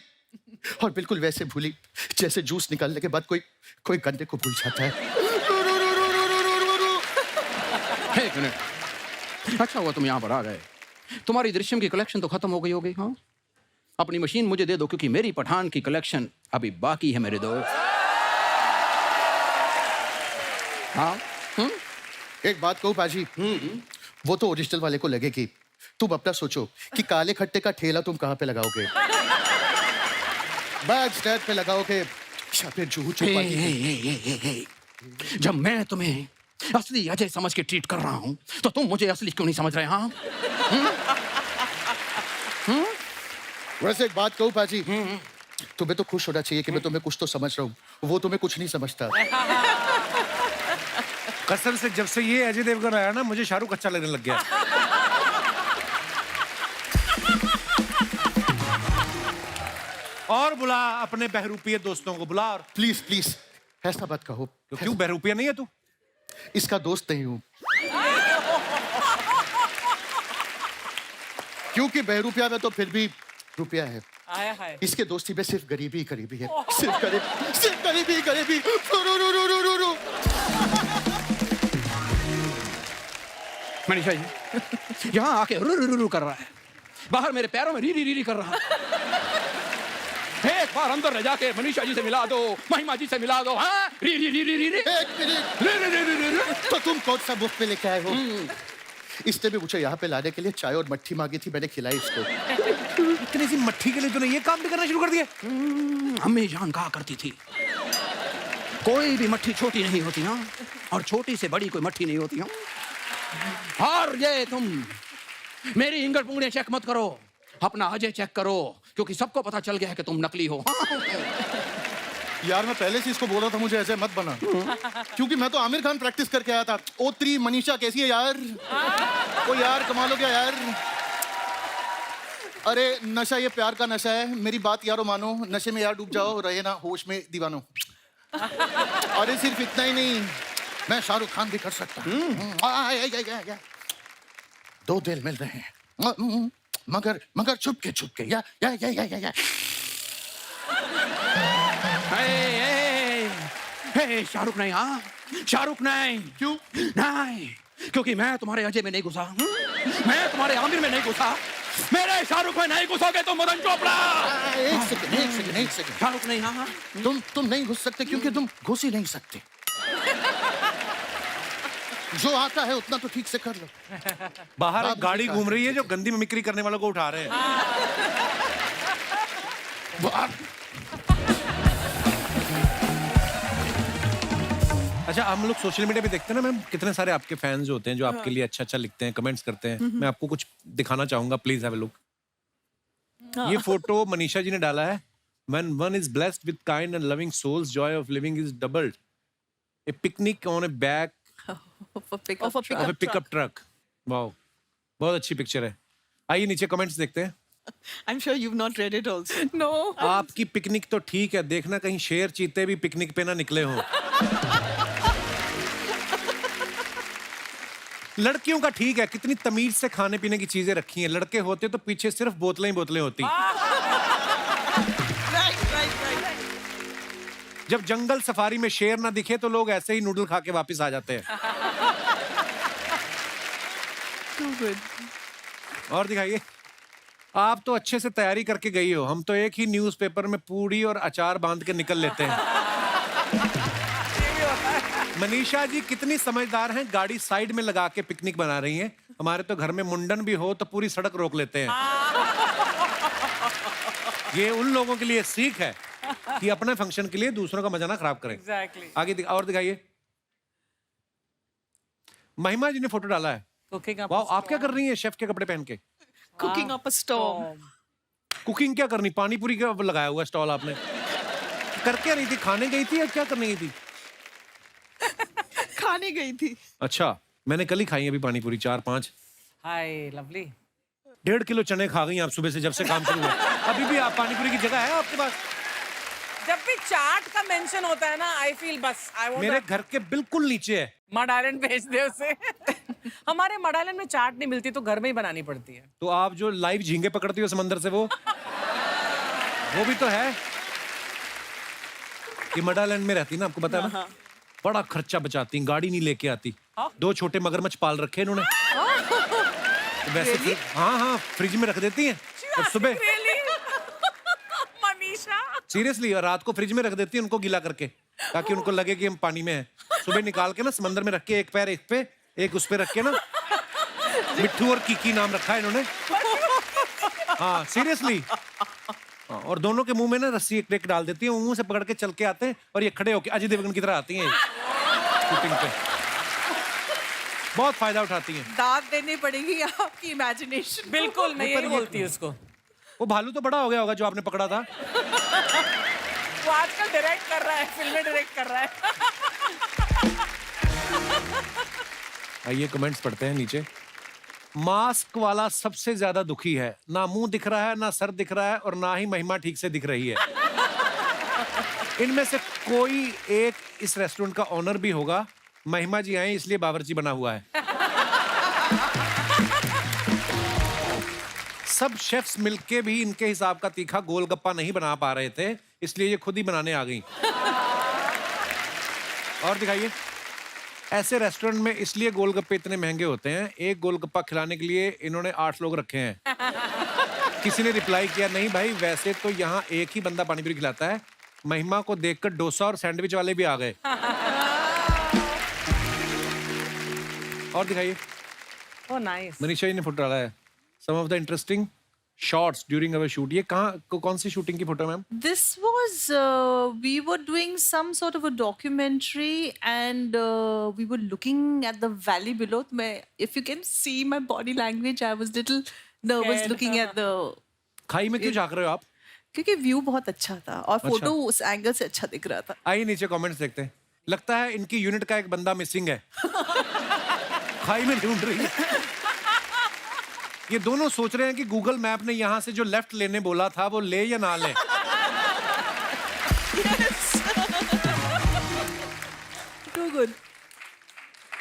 और बिल्कुल वैसे भूली जैसे जूस निकालने के बाद कोई गन्ने को भूल जाता है। एक मिनट, अच्छा हुआ तुम यहाँ पर आ गए। तुम्हारी दृश्यम की कलेक्शन तो खत्म हो गई होगी। हाँ, अपनी मशीन मुझे दे दो, क्योंकि मेरी पठान की कलेक्शन अभी बाकी है मेरे दोस्त। हाँ, एक बात कहूँ पाजी, वो तो ओरिजिनल वाले को लगेगी। तुम अपना सोचो कि काले खट्टे का ठेला तुम कहाँ पे लगाओगे? बैक स्टैंड पे लगाओगे या फिर जूहू चौपाटी पे? जब मैं तुम्हें असली अजय समझ के ट्रीट कर रहा हूं, तो तुम मुझे असली क्यों नहीं समझ रहे? हाँ, वैसे एक बात कहूँ पाजी, तुम्हें तो खुश होना चाहिए कि मैं तुम्हें कुछ तो समझ रहा हूँ, वो तुम्हें कुछ नहीं समझता। कसम से जब से ये अजय देवगन आया ना, मुझे शाहरुख अच्छा लगने लग गया। और बुला अपने बहरूपिये दोस्तों को बुला। और प्लीज प्लीज ऐसा मत कहो। क्यों, बहरूपिया नहीं है तू? इसका दोस्त नहीं हूं, क्योंकि बहरूपिया में तो फिर भी रुपया है। इसके दोस्ती में सिर्फ गरीबी ही गरीबी है। सिर्फ गरीबी ही गरीबी। मनीषा जी यहाँ आके रू रू रू कर रहा है, बाहर मेरे पैरों में री री री कर रहा है। एक बार अंदर ले जाके मनीषा जी से मिला दो, महिमा जी से मिला दो। हाँ, री री री री री री एक मिनट, री री री री री। तो तुम कौन सा मुफ्त में लेके आए हो? इसने भी मुझे यहाँ पे लाने के लिए चाय और मट्ठी मांगी थी, मैंने खिलाई इसको। इतनी सी मट्ठी के लिए तूने ये काम भी करना शुरू कर दिया? अम्मी जान कहा करती थी, कोई भी मट्ठी छोटी नहीं होती। हाँ, और छोटी से बड़ी कोई मट्ठी नहीं होती। हाँ, और ये तुम मेरी इंगल पुंगलियां चेक मत करो, अपना अजय चेक करो, क्योंकि सबको पता चल गया है कि तुम नकली हो। यार मैं पहले से इसको बोल रहा था मुझे ऐसे मत बना, क्योंकि मैं तो आमिर खान प्रैक्टिस करके आया था। ओ त्री मनीषा कैसी है यार? ओ यार कमाल हो गया यार। अरे नशा ये प्यार का नशा है, मेरी बात यारो मानो, नशे में यार डूब जाओ, रहे ना होश में दीवानो। अरे सिर्फ इतना ही नहीं, मैं शाहरुख खान भी कर सकता हूँ। दो दिल मिल रहे हैं, मगर छुप के या। शाहरुख नहीं, हाँ शाहरुख नहीं। क्यों? नहीं, क्योंकि मैं तुम्हारे अजय में नहीं घुसा, मैं तुम्हारे आमिर में नहीं घुसा, मेरे शाहरुख में नहीं घुसोगे तुम मदन चोपड़ा। एक सेकंड। शाहरुख नहीं, हाँ। तुम नहीं घुस सकते क्योंकि तुम घुस ही नहीं सकते। जो आता है उतना तो ठीक से कर लो। बाहर एक बाबू गाड़ी जी का घूम रही है जो गंदी मिमिक्री करने वालों को उठा रहे हैं। अच्छा, हम लोग सोशल मीडिया पे देखते हैं ना मैम, कितने सारे आपके फैंस होते हैं जो आपके लिए अच्छा लिखते हैं, कमेंट्स करते हैं। मैं आपको कुछ दिखाना चाहूंगा, प्लीज हैव अ लुक। ये फोटो मनीषा जी ने डाला है। When one is blessed with kind and loving souls, joy of living is doubled. A picnic on a back of a pickup truck. Wow, बहुत अच्छी पिक्चर है। आइए नीचे कमेंट्स देखते हैं। I'm sure you've not read it also. No. आपकी picnic तो ठीक है, देखना कहीं शेर चीते भी पिकनिक पे ना निकले हों। लड़कियों का ठीक है, कितनी तमीज से खाने पीने की चीजें रखी हैं। लड़के होते तो पीछे सिर्फ बोतलें ही बोतलें होती। Right. जब जंगल सफारी में शेर ना दिखे तो लोग ऐसे ही नूडल खा के वापस आ जाते हैं। Too good. और दिखाइए। आप तो अच्छे से तैयारी करके गई हो, हम तो एक ही न्यूज़पेपर में पूड़ी और अचार बांध के निकल लेते हैं। मनीषा जी कितनी समझदार हैं, गाड़ी साइड में लगा के पिकनिक बना रही हैं। हमारे तो घर में मुंडन भी हो तो पूरी सड़क रोक लेते हैं। ये उन लोगों के लिए सीख है कि अपने फंक्शन के लिए दूसरों का मजा ना खराब करें। Exactly. आगे और दिखाइए। महिमा जी ने फोटो डाला है। Cooking up. वाह, आप क्या कर रही हैं शेफ के कपड़े पहन के? Cooking up a storm. Cooking क्या करनी, पानी पूरी का लगाया हुआ स्टॉल आपने। कर क्या रही थी, खाने गई थी या क्या करने गई थी? खाने गई थी। अच्छा, मैंने कल ही खाई अभी पानी पूरी 4-5। Hi, lovely. 1.5 किलो चने खा गई आप सुबह से, जब से काम शुरू हुआ। अभी भी आप पानी पूरी की जगह है आपके पास? जब भी चाट का मेंशन होता है ना, आई फील बस आई वांट मेरे घर के बिल्कुल नीचे है। मड आइलैंड भेज दे उसे। हमारे मड आइलैंड में चाट नहीं मिलती तो घर में ही बनानी पड़ती है। तो आप जो लाइव झींगे पकड़ती हो समंदर से, वो भी तो है। ये मडालैंड में रहती ना, आपको पता है ना? बड़ा खर्चा बचाती, गाड़ी नहीं लेके आती। 2 छोटे मगरमच्छ पाल रखे इन्होंने। तो वैसे हाँ, फ्रिज में रख देती हैं और सुबह मनीषा सीरियसली, और रात को फ्रिज में रख देती है उनको गीला करके, ताकि उनको लगे कि हम पानी में हैं। सुबह निकाल के ना समंदर में रख के, एक पैर एक पे एक उस पे रख के ना, मिट्ठू और कीकी नाम रखा है इन्होंने। हाँ सीरियसली। और दोनों के मुंह में ना रस्सी एक डाल देती है, मुंह से पकड़ के चल के आते हैं और ये खड़े होके अजय देवगन की तरह आती हैं शूटिंग पे। बहुत फायदा उठाती हैं। दाद देनी पड़ेगी आपकी इमेजिनेशन। बिल्कुल नहीं, यही बोलती है उसको। वो भालू तो बड़ा हो गया होगा जो आपने पकड़ा था। वो आजकल डायरेक्ट कर रहा है, फिल्में डायरेक्ट कर रहा है। आइए कमेंट्स पढ़ते हैं नीचे। मास्क वाला सबसे ज्यादा दुखी है, ना मुंह दिख रहा है, ना सर दिख रहा है, और ना ही महिमा ठीक से दिख रही है। इनमें से कोई एक इस रेस्टोरेंट का ऑनर भी होगा। महिमा जी आए इसलिए बावर्ची बना हुआ है। सब शेफ्स मिलके भी इनके हिसाब का तीखा गोलगप्पा नहीं बना पा रहे थे, इसलिए ये खुद ही बनाने आ गई। और दिखाइए। ऐसे रेस्टोरेंट में इसलिए गोलगप्पे इतने महंगे होते हैं, एक गोलगप्पा खिलाने के लिए इन्होंने 8 लोग रखे हैं। किसी ने रिप्लाई किया, नहीं भाई वैसे तो यहाँ एक ही बंदा पानीपुरी खिलाता है। महिमा को देखकर डोसा और सैंडविच वाले भी आ गए। और दिखाइए। Oh, nice. मनीषा जी ने फोटो डाला है। Some of the interesting shots during our shoot. ये कौन सी शूटिंग की photo ma'am? This was we were doing some sort of a documentary and we were looking at the valley below. If you can see my body language, I was little nervous Scared. looking at the खाई में क्यों झांक रहे हो आप? क्योंकि view बहुत अच्छा था और फोटो उस एंगल से अच्छा दिख रहा था। आइए नीचे कमेंट्स देखते हैं। लगता है इनकी यूनिट का एक बंदा मिसिंग है। खाई में ढूंढ रही है। ये दोनों सोच रहे हैं कि गूगल मैप ने यहाँ से जो लेफ्ट लेने बोला था वो ले या ना ले। Too good.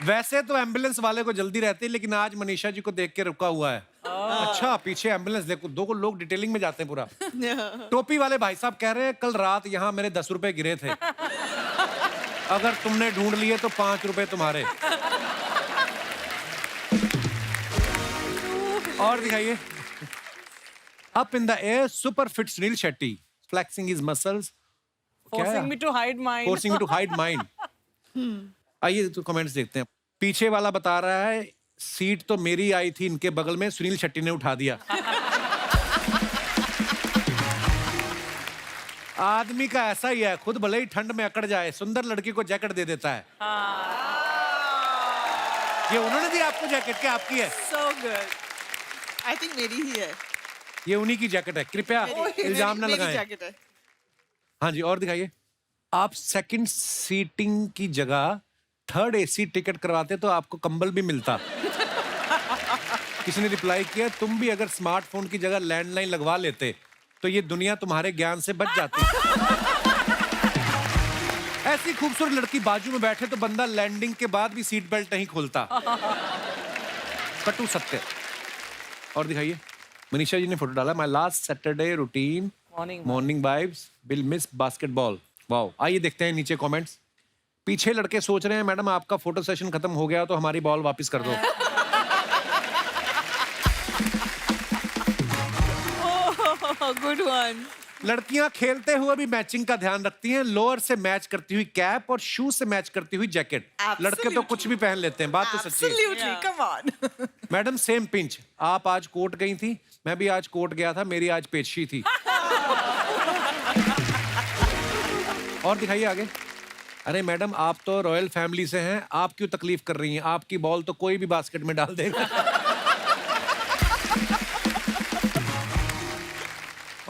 वैसे तो एम्बुलेंस वाले को जल्दी रहती है, लेकिन आज मनीषा जी को देख के रुका हुआ है। अच्छा, पीछे एम्बुलेंस देखो, दो को लोग डिटेलिंग में जाते हैं पूरा। टोपी वाले भाई साहब कह रहे हैं कल रात यहाँ मेरे 10 रुपए गिरे थे, अगर तुमने ढूंढ लिए तो 5 रुपए तुम्हारे। और दिखाइए। Up in the air, super fit Sunil Shetty, flexing his muscles, Forcing me to hide mine. Forcing to hide mind. आइए तो कमेंट्स देखते हैं। पीछे वाला बता रहा है सीट तो मेरी आई थी इनके बगल में, सुनील शेट्टी ने उठा दिया। आदमी का ऐसा ही है, खुद भले ही ठंड में अकड़ जाए, सुंदर लड़की को जैकेट दे देता है। ये उन्होंने दी आपको जैकेट, क्या आपकी है? So good. I think मेरी ही है। ये उन्हीं की जैकेट है, कृपया इल्जाम न मेरी लगाएं। जैकेट है। हाँ जी, और दिखाइए। आप सेकंड सीटिंग की जगह थर्ड एसी टिकट करवाते तो आपको कंबल भी मिलता। किसी ने रिप्लाई किया, तुम भी अगर स्मार्टफोन की जगह लैंडलाइन लगवा लेते तो ये दुनिया तुम्हारे ज्ञान से बच जाती। ऐसी खूबसूरत लड़की बाजू में बैठे तो बंदा लैंडिंग के बाद भी सीट बेल्ट नहीं खोलता। कटु सत्य। और दिखाइए, मनीषा जी ने फोटो डाला, my last Saturday routine morning vibes will miss basketball. Wow, आइए देखते हैं नीचे कमेंट्स। पीछे लड़के सोच रहे हैं मैडम आपका फोटो सेशन खत्म हो गया तो हमारी बॉल वापस कर दो। Good one. लड़कियां खेलते हुए भी मैचिंग का ध्यान रखती हैं, लोअर से मैच करती हुई कैप और शूज से मैच करती हुई जैकेट। लड़के तो कुछ भी पहन लेते हैं, बात तो सच्ची है। Absolutely, come on. Madam same pinch, आप आज कोर्ट गई थी, मैं भी आज कोर्ट गया था, मेरी आज पेशी थी। और दिखाइए आगे। अरे मैडम आप तो रॉयल फैमिली से हैं, आप क्यों तकलीफ कर रही हैं, आपकी बॉल तो कोई भी बास्केट में डाल देगा।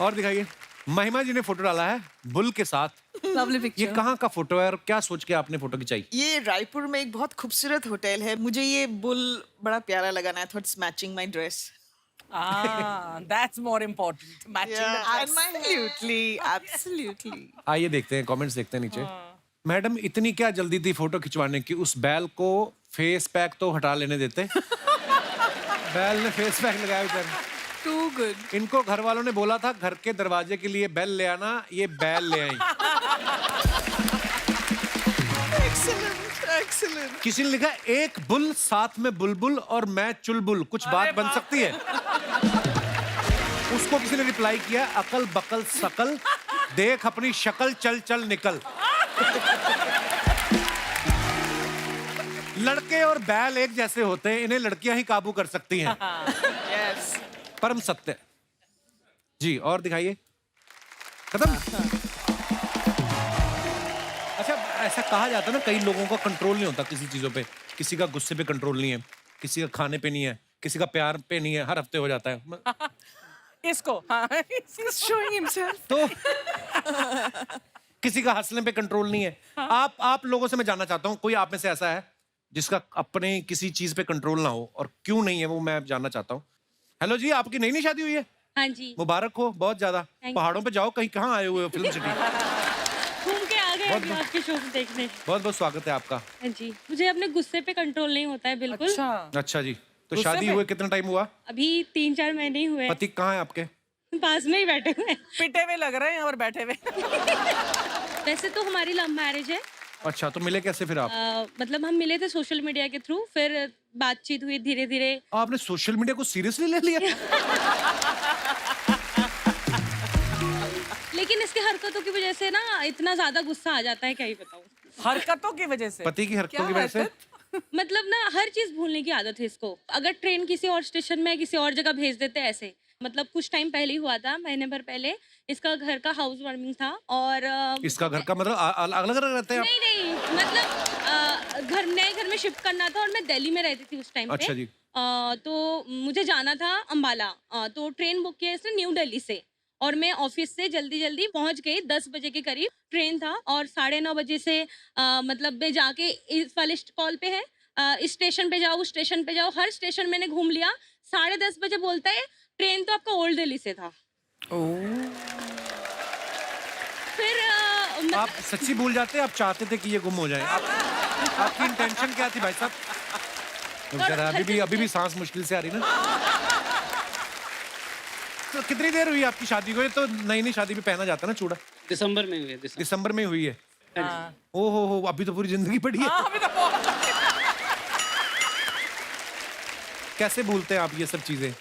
और दिखाइए, महिमा जी ने फोटो डाला है बुल के साथ। Lovely ये picture. कहाँ का फोटो है और क्या सोच के आपने फोटो खिंचाई? ये रायपुर में एक बहुत खूबसूरत होटल है, मुझे ये बुल बड़ा प्यारा लगा ना, I thought it's matching my dress. That's more important. Matching the dress. Absolutely, absolutely. आइए देखते हैं कमेंट्स देखते हैं नीचे। मैडम इतनी क्या जल्दी थी फोटो खिंचवाने की, उस बैल को फेस पैक तो हटा लेने देते। बैल ने फेस पैक लगाया बेचारे। Too good. इनको घर वालों ने बोला था घर के दरवाजे के लिए बेल ले आना, ये बैल ले आई। Excellent, excellent. किसी ने लिखा एक बुल साथ में बुलबुल और मैं चुलबुल, कुछ बात बन सकती है? उसको किसी ने रिप्लाई किया, अकल बकल सकल देख अपनी शक्ल चल चल निकल। लड़के और बैल एक जैसे होते हैं, इन्हें लड़कियां ही काबू कर सकती हैं। Yes. परम सत्य जी। और दिखाइए, खत्म। अच्छा, ऐसा कहा जाता है ना, कई लोगों का कंट्रोल नहीं होता किसी चीजों पे, किसी का गुस्से पे कंट्रोल नहीं है, किसी का खाने पे नहीं है, किसी का प्यार पे नहीं है, हर हफ्ते हो जाता है। इसको He's showing himself. तो किसी का हंसने पे कंट्रोल नहीं है। आप लोगों से मैं जानना चाहता हूँ, कोई आप में से ऐसा है जिसका अपने किसी चीज पे कंट्रोल ना हो, और क्यों नहीं है वो मैं जानना चाहता हूँ। हेलो जी, आपकी नई शादी हुई है? हाँ जी, मुबारक हो बहुत ज्यादा। you. पहाड़ों पे जाओ, कहीं कहाँ आए हुए हो फिल्म सिटी? घूम के आ गए अभी आपके शो देखने। बहुत बहुत स्वागत है आपका। हाँ जी, मुझे अपने गुस्से पे कंट्रोल नहीं होता है बिल्कुल। अच्छा। अच्छा जी, तो गुस्से शादी पे? हुए कितना टाइम हुआ? अभी 3-4 महीने ही हुए। पति कहाँ है आपके? पास में ही बैठे हुए हैं। पिटे हुए लग रहे हैं और बैठे हुए। वैसे तो हमारी लव मैरिज है। अच्छा, तो मिले कैसे फिर आप? मतलब हम मिले थे सोशल मीडिया के थ्रू, फिर बातचीत हुई धीरे धीरे। आपने सोशल मीडिया को सीरियसली ले लिया? लेकिन इसके हरकतों की वजह से ना इतना ज्यादा गुस्सा आ जाता है, क्या ही बताऊं। हरकतों की वजह से? पति की हरकतों की वजह से? मतलब ना हर चीज भूलने की आदत है इसको। अगर ट्रेन किसी और स्टेशन में किसी और जगह भेज देते हैं ऐसे। मतलब कुछ टाइम पहले ही हुआ था, महीने भर पहले, इसका घर का हाउस वार्मिंग था और इसका घर का मतलब अलग अलग रहते हैं आप? नहीं मतलब घर नए घर में शिफ्ट करना था और मैं दिल्ली में रहती थी उस टाइम पे। अच्छा जी। तो मुझे जाना था अंबाला, तो ट्रेन बुक किया इसने न्यू दिल्ली से, और मैं ऑफिस से जल्दी जल्दी पहुंच गई। 10 बजे के करीब ट्रेन था और 9:30 बजे से मतलब मैं जाके इस वाले कॉल पे है, इस स्टेशन पे जाओ, उस स्टेशन पे जाओ, हर स्टेशन मैंने घूम लिया। 10:30 बजे बोलता है ट्रेन तो आपका ओल्ड दिल्ली से था। फिर आप सच्ची भूल जाते, आप चाहते थे कि ये गुम हो जाए? आपकी इंटेंशन क्या थी भाई साहब? तो बेचारा अभी भी सांस मुश्किल से आ रही ना। तो कितनी देर हुई आपकी शादी को? ये तो नई शादी में पहना जाता है ना चूड़ा। दिसंबर में हुई है, दिसंबर में हुई है। ओ हो, अभी तो पूरी जिंदगी पड़ी है। हाँ, अभी तो बहुत कैसे भूलते हैं आप ये सब चीजें?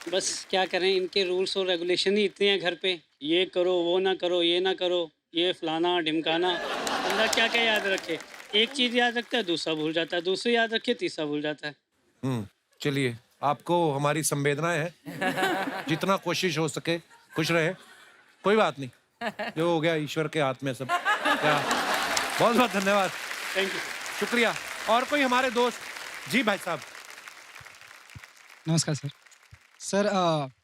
बस क्या करें, इनके रूल्स और रेगुलेशन ही इतने हैं घर पे, ये करो वो ना करो, ये ना करो, ये फलाना ढिमकाना, बंदा क्या क्या याद रखे। एक चीज याद रखता है, दूसरा भूल जाता है, दूसरी याद रखे, तीसरा भूल जाता है। चलिए, आपको हमारी संवेदनाएं है, जितना कोशिश हो सके खुश रहे, कोई बात नहीं, जो हो गया ईश्वर के हाथ में सब। क्या, बहुत बहुत धन्यवाद, थैंक यू, शुक्रिया। और कोई हमारे दोस्त? जी भाई साहब। नमस्कार सर। सर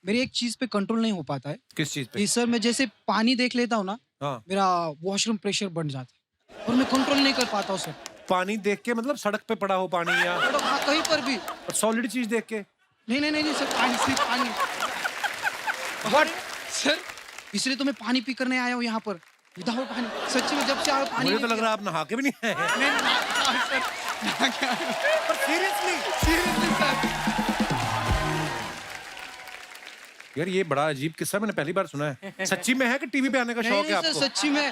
मेरी एक चीज पे कंट्रोल नहीं हो पाता है। किस चीज पे? कि सर मैं जैसे पानी देख लेता हूँ ना, हाँ। मेरा वॉशरूम प्रेशर बढ़ जाता है और मैं कंट्रोल नहीं कर पाता हूँ सर। पानी देख के मतलब सड़क पे पड़ा हो पानी या मतलब हाँ, कहीं पर भी। सॉलिड चीज देख के? नहीं सर, पानी सिर्फ पानी। What? सर इसलिए तो मैं पानी पी करने आया हूँ यहाँ पर, विदाउट पानी। सच्ची में जब से आया पानी मुझे तो लग रहा है आप नहा के भी नहीं आए। सीरियसली यार, ये बड़ा अजीब किस्सा, मैंने पहली बार सुना है। सच्ची में है कि टीवी पे आने का शौक है नहीं सर, आपको? सच्ची में।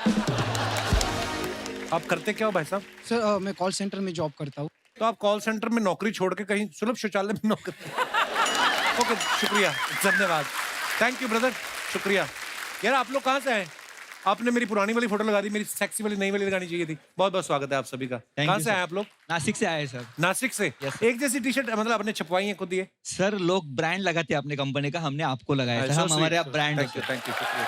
आप करते क्या हो भाई साहब? सर मैं कॉल सेंटर में जॉब करता हूँ। तो आप कॉल सेंटर में नौकरी छोड़ के कहीं सुलभ शौचालय में नौकरी? ओके, शुक्रिया, धन्यवाद, थैंक यू ब्रदर, शुक्रिया। यार आप लोग कहाँ से आए? आपने मेरी पुरानी वाली फोटो लगा दी, मेरी सेक्सी वाली नई वाली लगानी चाहिए थी। बहुत बहुत स्वागत है आप सभी का। कहाँ से आए आप लोग? नासिक से आए सर। नासिक से? एक जैसी टी शर्ट मतलब आपने छपवाई है खुद ये? सर लोग ब्रांड लगाते हैं अपने कंपनी का, हमने आपको लगाया था, हम हमारे आप ब्रांड। थैंक यू, शुक्रिया।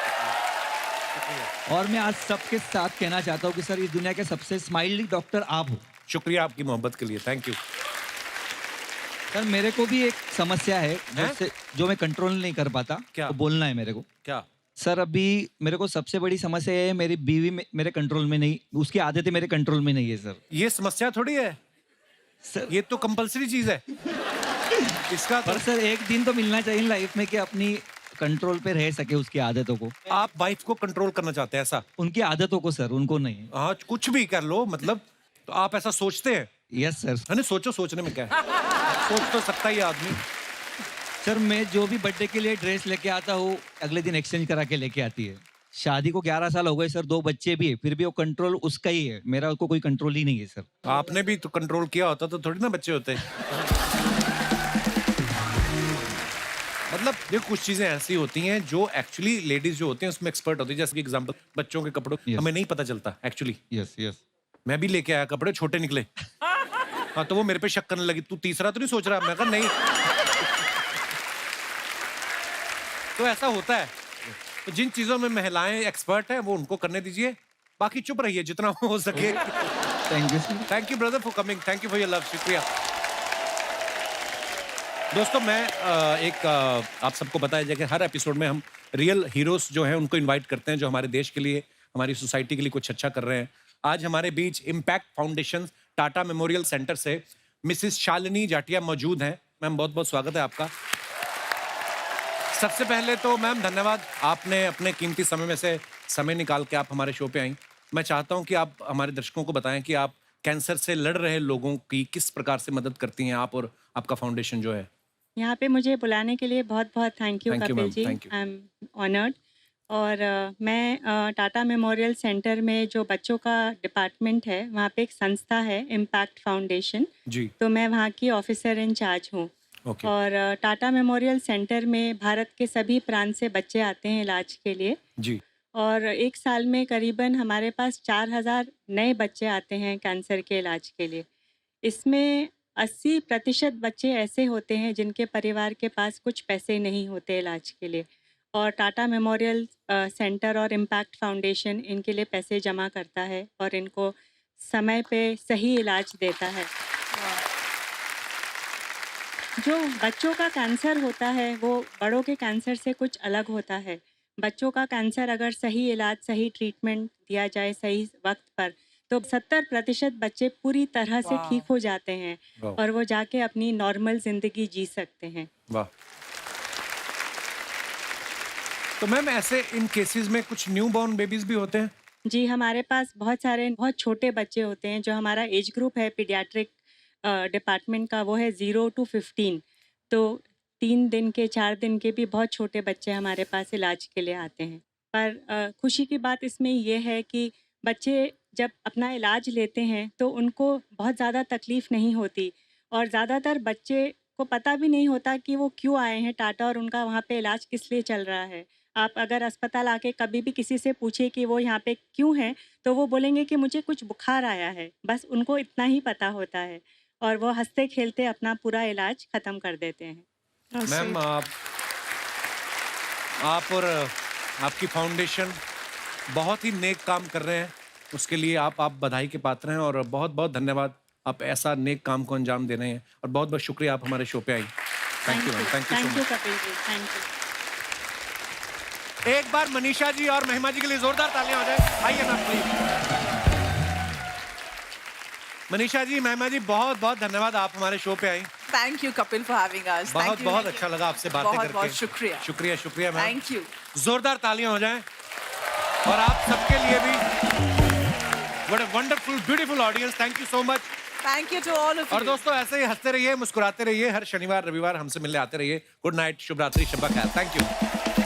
और मैं आज सबके साथ कहना चाहता हूँ कि सर इस दुनिया के सबसे स्माइली डॉक्टर आप हो। शुक्रिया आपकी मोहब्बत के लिए, थैंक यू। सर मेरे को भी एक समस्या है जो मैं कंट्रोल नहीं कर पाता। क्या? तो बोलना है मेरे को। क्या? सर अभी मेरे को सबसे बड़ी समस्या है, मेरी बीवी मेरे कंट्रोल में नहीं, उसकी आदतें मेरे कंट्रोल में नहीं है सर। ये समस्या थोड़ी है सर, ये तो कंपलसरी चीज है इसका। पर सर एक दिन तो मिलना चाहिए लाइफ में कि अपनी कंट्रोल पे रह सके उसकी आदतों को। आप वाइफ को कंट्रोल करना चाहते हैं ऐसा? उनकी आदतों को सर, उनको नहीं। हाँ, कुछ भी कर लो मतलब, तो आप ऐसा सोचते हैं? Yes sir. अरे सोचो, सोचने में क्या है, सोच तो सकता ही आदमी। सर मैं जो भी बर्थडे के लिए ड्रेस लेके आता हूँ, अगले दिन एक्सचेंज करा के लेके आती है। शादी को 11 साल हो गए सर, 2 बच्चे भी है, फिर भी वो कंट्रोल उसका ही है, मेरा उसको कोई कंट्रोल ही नहीं है सर। आपने भी तो कंट्रोल किया होता तो थोड़ी ना बच्चे होते। मतलब ये कुछ चीजें ऐसी होती हैं जो एक्चुअली लेडीज जो होती हैं उसमें एक्सपर्ट होती है। जैसे कि एग्जांपल, बच्चों के कपड़ों हमें नहीं पता चलता एक्चुअली। यस। मैं भी लेके आया कपड़े, छोटे निकले। हाँ, तो वो मेरे पे शक करने लगी, तू तीसरा तो नहीं सोच रहा? मैं कहा नहीं। तो ऐसा होता है। तो जिन चीजों में महिलाएं एक्सपर्ट हैं वो उनको करने दीजिए, बाकी चुप रहिए जितना हो सके। Thank you brother for coming, thank you for your love, शुक्रिया। दोस्तों मैं आप सबको बताया जाए कि हर एपिसोड में हम रियल हीरोज जो हैं उनको इनवाइट करते हैं, जो हमारे देश के लिए, हमारी सोसाइटी के लिए कुछ अच्छा कर रहे हैं। आज हमारे बीच impact foundation Tata memorial centre से मिसिस शालिनी जाटिया मौजूद हैं। मैम बहुत बहुत स्वागत है आपका। सबसे पहले तो मैम धन्यवाद, आपने अपने कीमती समय में से समय निकाल के आप हमारे शो पे आई। मैं चाहता हूं कि आप हमारे दर्शकों को बताएं कि आप कैंसर से लड़ रहे लोगों की किस प्रकार से मदद करती हैं आप और आपका फाउंडेशन जो है। यहाँ पे मुझे बुलाने के लिए बहुत बहुत thank you Kapil ji, thank you. I am honoured. और मैं टाटा मेमोरियल सेंटर में जो बच्चों का डिपार्टमेंट है वहाँ पे एक संस्था है इम्पैक्ट फाउंडेशन जी। तो मैं वहाँ की ऑफिसर इन चार्ज हूँ। और टाटा मेमोरियल सेंटर में भारत के सभी प्रांत से बच्चे आते हैं इलाज के लिए जी। और एक साल में करीबन हमारे पास 4000 नए बच्चे आते हैं कैंसर के इलाज के लिए। इसमें 80% बच्चे ऐसे होते हैं जिनके परिवार के पास कुछ पैसे नहीं होते इलाज के लिए, और टाटा मेमोरियल सेंटर और इम्पैक्ट फाउंडेशन इनके लिए पैसे जमा करता है और इनको समय पे सही इलाज देता है। जो बच्चों का कैंसर होता है वो बड़ों के कैंसर से कुछ अलग होता है। बच्चों का कैंसर अगर सही इलाज, सही ट्रीटमेंट दिया जाए सही वक्त पर, तो 70% बच्चे पूरी तरह से ठीक हो जाते हैं और वो जाके अपनी नॉर्मल जिंदगी जी सकते हैं। वाह। तो मैम ऐसे इन केसेस में कुछ न्यू बॉर्न बेबीज भी होते हैं? जी, हमारे पास बहुत सारे बहुत छोटे बच्चे होते हैं। जो हमारा एज ग्रुप है पीडियाट्रिक डिपार्टमेंट का, वो है 0 to 15। तो 3 दिन के, 4 दिन के भी बहुत छोटे बच्चे हमारे पास इलाज के लिए आते हैं। पर खुशी की बात इसमें ये है कि बच्चे जब अपना इलाज लेते हैं तो उनको बहुत ज़्यादा तकलीफ़ नहीं होती, और ज़्यादातर बच्चे को पता भी नहीं होता कि वो क्यों आए हैं टाटा और उनका वहाँ पे इलाज किस लिए चल रहा है। आप अगर अस्पताल आके कभी भी किसी से पूछे कि वो यहाँ पे क्यों हैं, तो वो बोलेंगे कि मुझे कुछ बुखार आया है, बस उनको इतना ही पता होता है, और वो हंसते खेलते अपना पूरा इलाज ख़त्म कर देते हैं। मैम, आप और आपकी फाउंडेशन बहुत ही नेक काम कर रहे हैं, उसके लिए आप बधाई के पात्र हैं, और बहुत बहुत धन्यवाद। आप ऐसा नेक काम को अंजाम दे रहे हैं, और बहुत बहुत शुक्रिया आप हमारे शो पे आई। Thank you ma'am, thank you so thank you much. Kapil ji, thank you. एक बार मनीषा जी और महिमा जी के लिए जोरदार तालियां हो जाए। आइए ना प्लीज। मनीषा जी, महिमा जी, बहुत बहुत धन्यवाद, आप हमारे शो पे आई। Thank you Kapil for having us. बहुत बहुत अच्छा लगा आपसे बातें करके। बहुत शुक्रिया। शुक्रिया शुक्रिया मैम। Thank you. जोरदार तालियां हो जाएं। और आप सबके लिए भी what a wonderful beautiful audience, thank you so much. Thank you to all of you. और दोस्तों, ऐसे ही हंसते रहिए, मुस्कुराते रहिए, हर शनिवार रविवार हमसे मिलने आते रहिए। गुड नाइट, शुभ रात्रि, शब्बा खैर। Thank you.